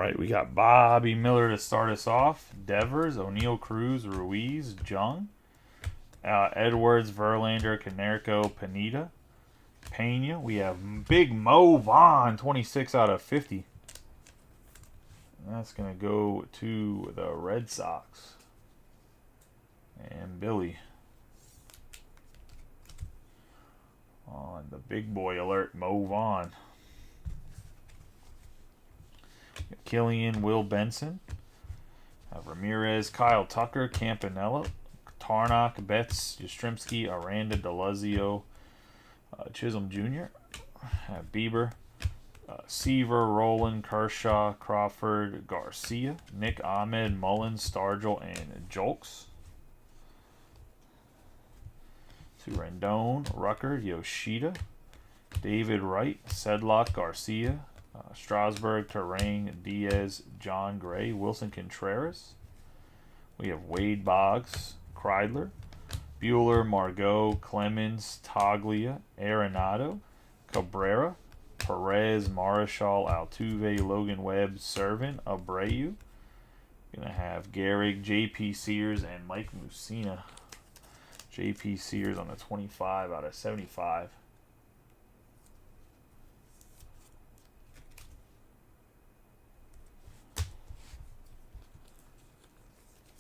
right, we got Bobby Miller to start us off. Devers, O'Neal, Cruz, Ruiz, Jung, Edwards, Verlander, Canerco, Pineda, Pena. We have Big Mo Vaughn, 26 out of 50. That's going to go to the Red Sox. And Billy. On the big boy alert, Mo Vaughn. Killian, Will Benson. Ramirez, Kyle Tucker, Campanella, Tarnock, Betts, Yastrzemski, Aranda, Delazio, Chisholm Jr., Bieber, Seaver, Rowland, Kershaw, Crawford, Garcia, Nick Ahmed, Mullins, Stargell, and Jolks. To Rendon, Rucker, Yoshida, David Wright, Sedlock, Garcia, Strasburg, Terrain, Diaz, John Gray, Wilson Contreras. We have Wade Boggs, Kreidler, Bueller, Margot, Clemens, Taglia, Arenado, Cabrera, Perez, Marichal, Altuve, Logan Webb, Servant, Abreu. Going to have Gehrig, J.P. Sears, and Mike Mussina. J.P. Sears on the 25 out of 75.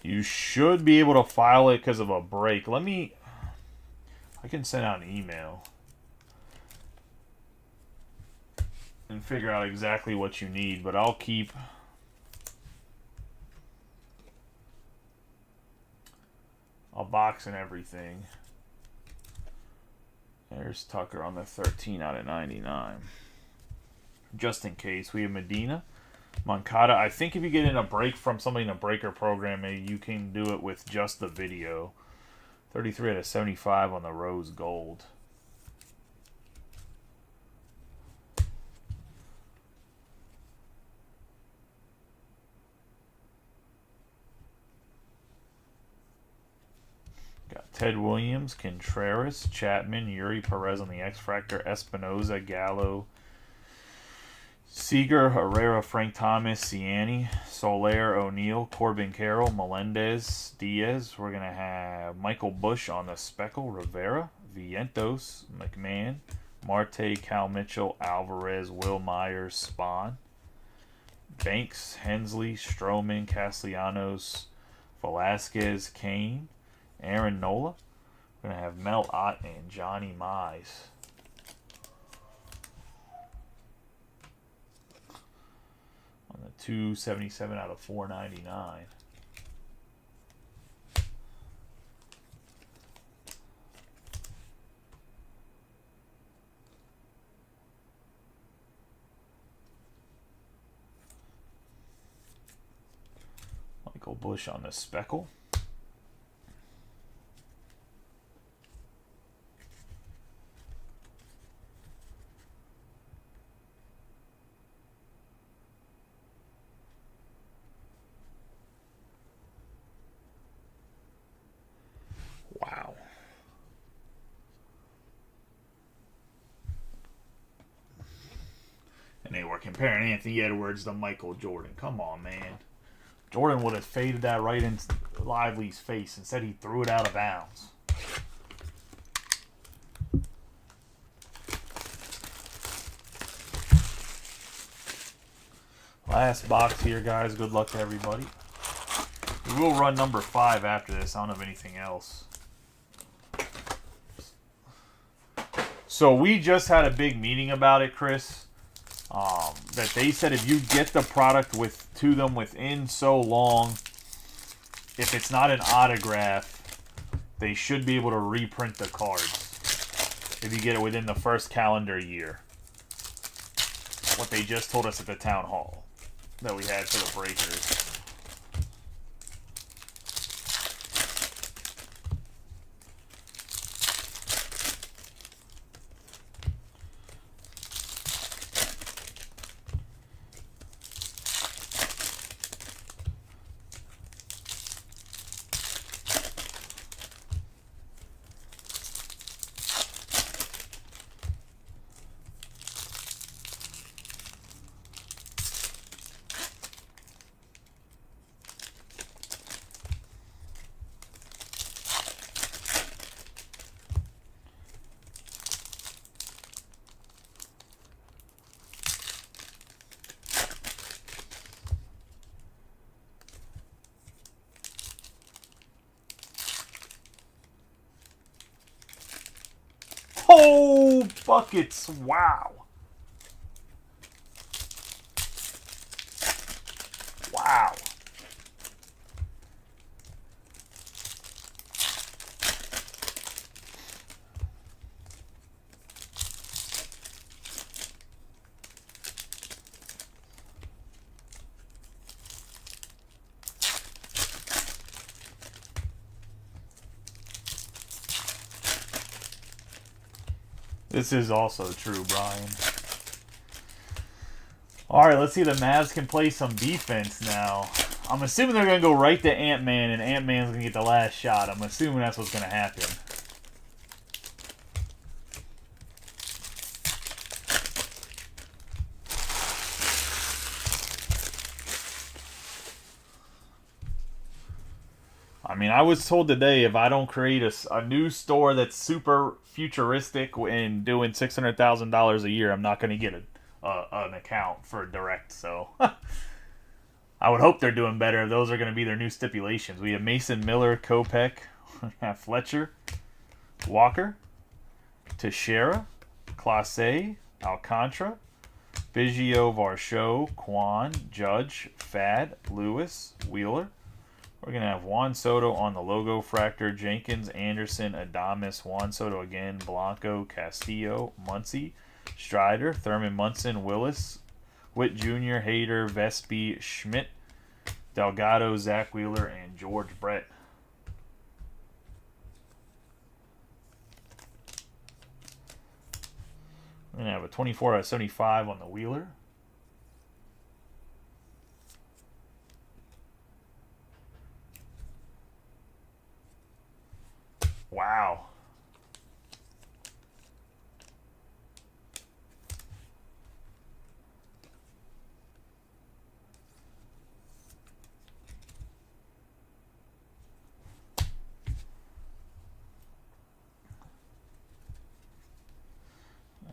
You should be able to file it because of a break. I can send out an email and figure out exactly what you need, but I'll keep a box and everything. There's Tucker on the 13 out of 99. Just in case. We have Medina, Moncada. I think if you get in a break from somebody in a breaker program, maybe you can do it with just the video. 33 out of 75 on the rose gold. Got Ted Williams, Contreras, Chapman, Yuri Perez on the X-Factor, Espinoza, Gallo, Seager, Herrera, Frank Thomas, Ciani, Soler, O'Neal, Corbin Carroll, Melendez, Diaz. We're going to have Michael Busch on the Speckle, Rivera, Vientos, McMahon, Marte, Cal Mitchell, Alvarez, Will Myers, Spahn, Banks, Hensley, Stroman, Castellanos, Velasquez, Kane, Aaron Nola. We're going to have Mel Ott and Johnny Mize. On the 277 out of 499. Michael Busch on the Speckle. Wow. And they were comparing Anthony Edwards to Michael Jordan. Come on, man. Jordan would have faded that right into Lively's face. Instead, he threw it out of bounds. Last box here, guys. Good luck to everybody. We will run number 5 after this. I don't have anything else. So we just had a big meeting about it, Chris. That they said if you get the product to them within so long, if it's not an autograph, they should be able to reprint the cards. If you get it within the first calendar year. What they just told us at the town hall that we had for the breakers. buckets. Wow. Wow. This is also true, Brian. Alright, let's see if the Mavs can play some defense now. I'm assuming they're going to go right to Ant-Man, and Ant-Man's going to get the last shot. I'm assuming that's what's going to happen. I mean, I was told today if I don't create a new store that's super futuristic and doing $600,000 a year, I'm not going to get an account for direct. So I would hope they're doing better. Those are going to be their new stipulations. We have Mason Miller, Kopech, Fletcher, Walker, Teixeira, Clase, Alcantara, Biggio, Varsho, Quan, Judge, Fad, Lewis, Wheeler. We're going to have Juan Soto on the logo fractor, Jenkins, Anderson, Adames, Juan Soto again, Blanco, Castillo, Muncy, Strider, Thurman Munson, Willis, Witt Jr., Hader, Vespi, Schmidt, Delgado, Zach Wheeler, and George Brett. We're going to have a 24/75 on the Wheeler. Wow.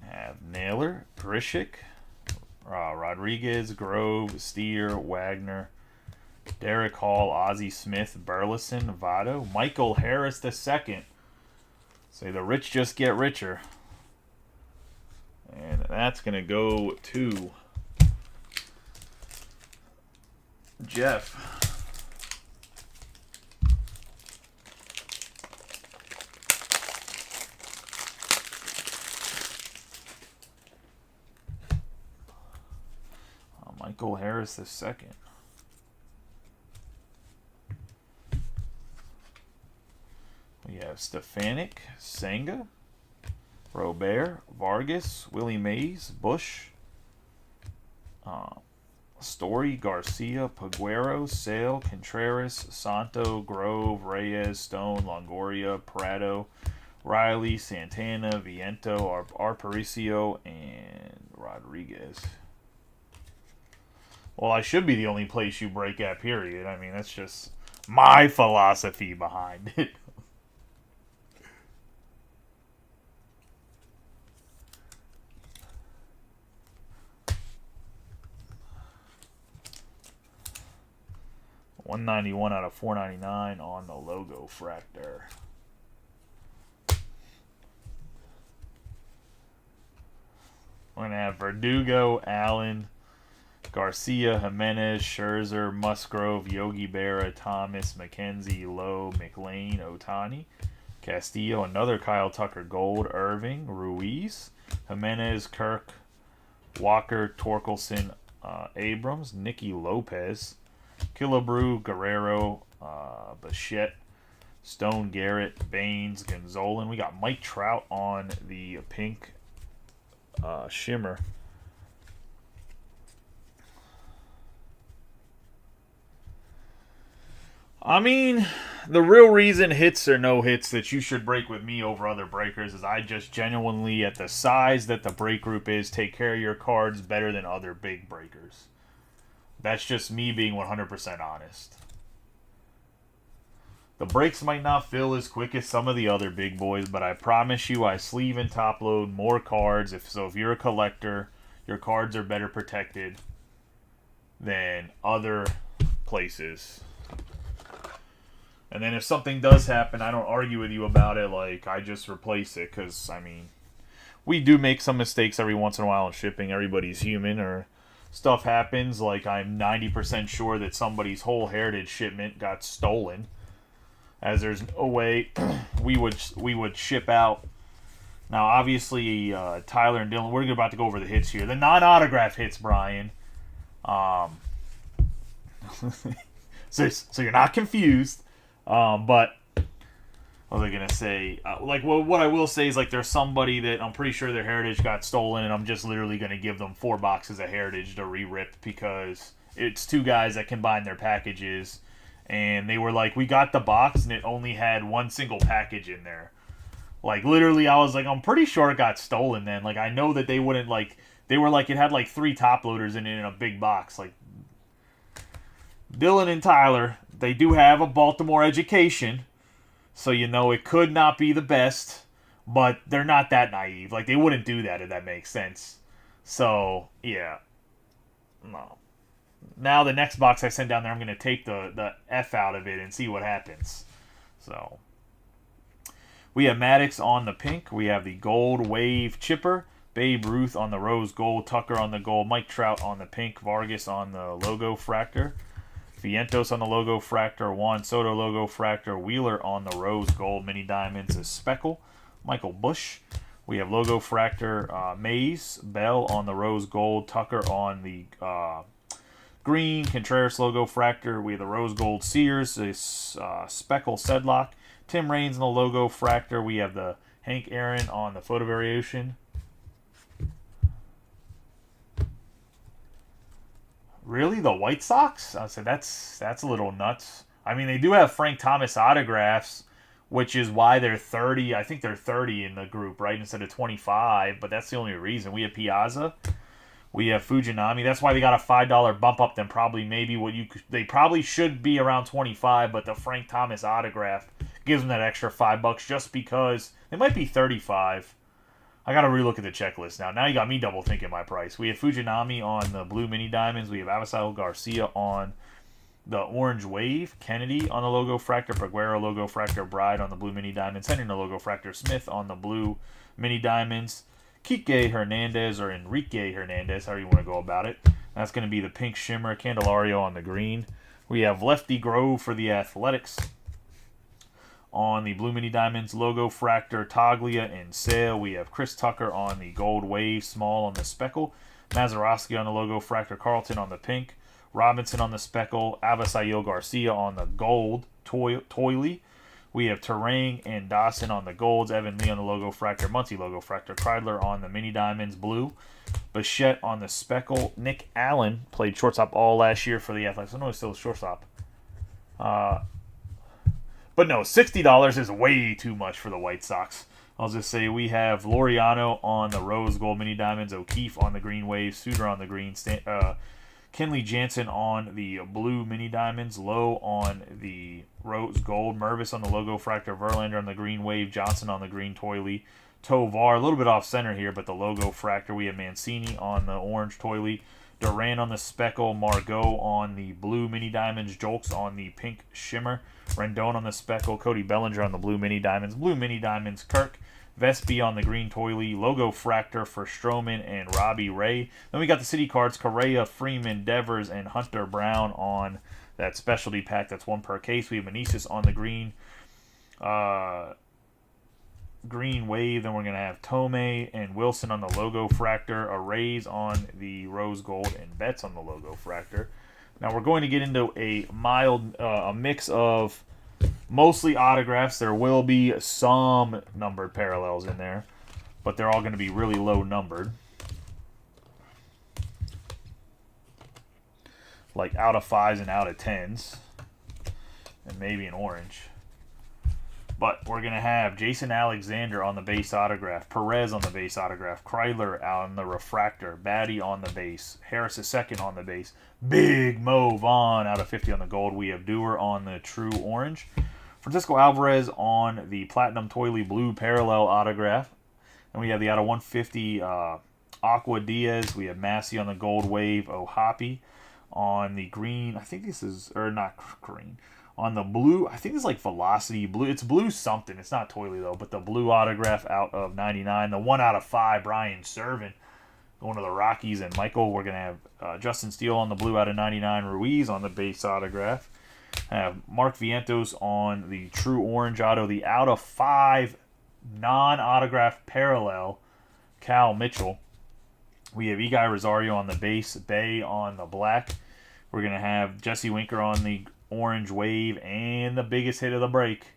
I have Naylor, Grishik, Rodriguez, Grove, Steer, Wagner, Derek Hall, Ozzie Smith, Burleson, Votto, Michael Harris II. Say the rich just get richer. And that's going to go to Jeff. Michael Harris II. We have Stefanik, Senga, Robert, Vargas, Willie Mays, Bush, Story, Garcia, Paguero, Sale, Contreras, Santo, Grove, Reyes, Stone, Longoria, Prado, Riley, Santana, Viento, Aparicio, and Rodriguez. Well, I should be the only place you break at, period. I mean, that's just my philosophy behind it. $191 out of $499 on the logo fractor. We're going to have Verdugo, Allen, Garcia, Jimenez, Scherzer, Musgrove, Yogi Berra, Thomas, McKenzie, Lowe, McLean, Otani, Castillo, another Kyle Tucker Gold, Irving, Ruiz, Jimenez, Kirk, Walker, Torkelson, Abrams, Nicky Lopez, Killebrew, Guerrero, Bichette, Stone, Garrett, Baines, Gonzolin. We got Mike Trout on the pink shimmer. I mean, the real reason hits or no hits that you should break with me over other breakers is I just genuinely, at the size that the break group is, take care of your cards better than other big breakers. That's just me being 100% honest. The breaks might not fill as quick as some of the other big boys, but I promise you I sleeve and top load more cards. If you're a collector, your cards are better protected than other places. And then if something does happen, I don't argue with you about it. Like, I just replace it because, I mean, we do make some mistakes every once in a while in shipping. Everybody's human, or stuff happens. Like, I'm 90% sure that somebody's whole Heritage shipment got stolen, as there's no way we would ship out. Now, obviously, Tyler and Dylan, we're about to go over the hits here. The non-autograph hits, Brian. So you're not confused. But what was I gonna say? What I will say is, like, there's somebody that I'm pretty sure their Heritage got stolen, and I'm just literally gonna give them 4 boxes of Heritage to re-rip, because it's 2 guys that combined their packages, and they were like, we got the box and it only had 1 single package in there. Like, literally, I was like, I'm pretty sure it got stolen then. Like, I know that they wouldn't, like, they were like, it had like 3 top loaders in it in a big box. Like, Dylan and Tyler, they do have a Baltimore education, so you know it could not be the best, but they're not that naive. Like, they wouldn't do that, if that makes sense. So, yeah. No. Now the next box I send down there, I'm going to take the F out of it and see what happens. So, we have Maddox on the pink. We have the gold wave chipper. Babe Ruth on the rose gold. Tucker on the gold. Mike Trout on the pink. Vargas on the logo fractor. Vientos on the logo fractor. Juan Soto logo fractor. Wheeler on the rose gold mini diamonds is speckle. Michael Bush. We have logo fractor Mays. Bell on the rose gold. Tucker on the green. Contreras logo fractor. We have the rose gold Sears. Speckle Sedlock. Tim Raines on the logo fractor. We have the Hank Aaron on the photo variation. Really? The White Sox? I said that's a little nuts. I mean, they do have Frank Thomas autographs, which is why they're 30. I think they're 30 in the group, right? Instead of 25, but that's the only reason. We have Piazza. We have Fujinami. That's why they got a $5 bump up than probably maybe what they probably should be around 25, but the Frank Thomas autograph gives them that extra $5 just because they might be 35. I got to relook at the checklist now. Now you got me double thinking my price. We have Fujinami on the blue mini diamonds. We have Avisail Garcia on the orange wave. Kennedy on the logo fractor. Peguero logo fractor. Bride on the blue mini diamonds. Henry on the logo fractor. Smith on the blue mini diamonds. Kike Hernandez or Enrique Hernandez, however you want to go about it. That's going to be the pink shimmer. Candelario on the green. We have Lefty Grove for the Athletics. On the blue mini diamonds, logo fractor, Taglia and Sale. We have Chris Tucker on the gold wave, small on the speckle. Mazeroski on the logo fractor, Carlton on the pink. Robinson on the speckle, Avisail Garcia on the gold, Toily. We have Terang and Dawson on the golds, Evan Lee on the logo fractor, Muncie logo fractor, Kreidler on the mini diamonds, blue. Bichette on the speckle. Nick Allen played shortstop all last year for the Athletics. I know he's still a shortstop. But no, $60 is way too much for the White Sox. I'll just say we have Laureano on the rose gold mini diamonds, O'Keefe on the green wave, Suter on the green, Kenley Jansen on the blue mini diamonds, Lowe on the rose gold, Mervis on the logo fractor, Verlander on the green wave, Johnson on the green Toily, Tovar, a little bit off center here, but the logo fractor. We have Mancini on the orange Toily, Duran on the speckle, Margot on the blue mini diamonds, Jolks on the pink shimmer, Rendon on the speckle, Cody Bellinger on the blue mini diamonds, Kirk, Vespi on the green Toily, logo fractor for Stroman and Robbie Ray. Then we got the city cards, Correa, Freeman, Devers, and Hunter Brown on that specialty pack. That's 1 per case. We have Meneses on the green wave. Then we're going to have Tomei and Wilson on the logo fractor, Arrays on the rose gold, and Betts on the logo fractor. Now we're going to get into a mix of mostly autographs. There will be some numbered parallels in there, but they're all going to be really low numbered. Like out of 5s and out of 10s. And maybe an orange. But we're going to have Jason Alexander on the base autograph, Perez on the base autograph, Kreidler on the refractor, Batty on the base, Harris II on the base, Big Mo Vaughn out of 50 on the gold. We have Dewar on the true orange, Francisco Alvarez on the platinum Toily blue parallel autograph. And we have the out of 150 Aqua Diaz. We have Massey on the gold wave, O'Hoppe on the green. I think this is, or not green. On the blue, I think it's like Velocity Blue. It's blue something. It's not Toilet though, but the blue autograph out of 99. The 1 out of 5, Brian Servin, going to the Rockies. And Michael, we're going to have Justin Steele on the blue out of 99. Ruiz on the base autograph. Have Mark Vientos on the True Orange auto. The out of 5 non-autograph parallel, Cal Mitchell. We have Eguy Rosario on the base, Bay on the black. We're going to have Jesse Winker on the orange wave, and the biggest hit of the break.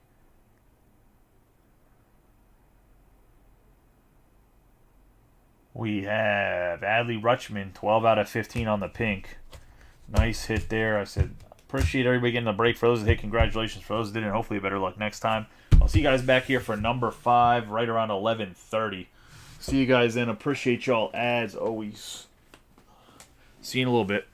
We have Adley Rutschman, 12 out of 15 on the pink. Nice hit there. I said, appreciate everybody getting the break. For those that hit, congratulations. For those that didn't, hopefully better luck next time. I'll see you guys back here for number 5 right around 11:30. See you guys then. Appreciate y'all as always. See you in a little bit.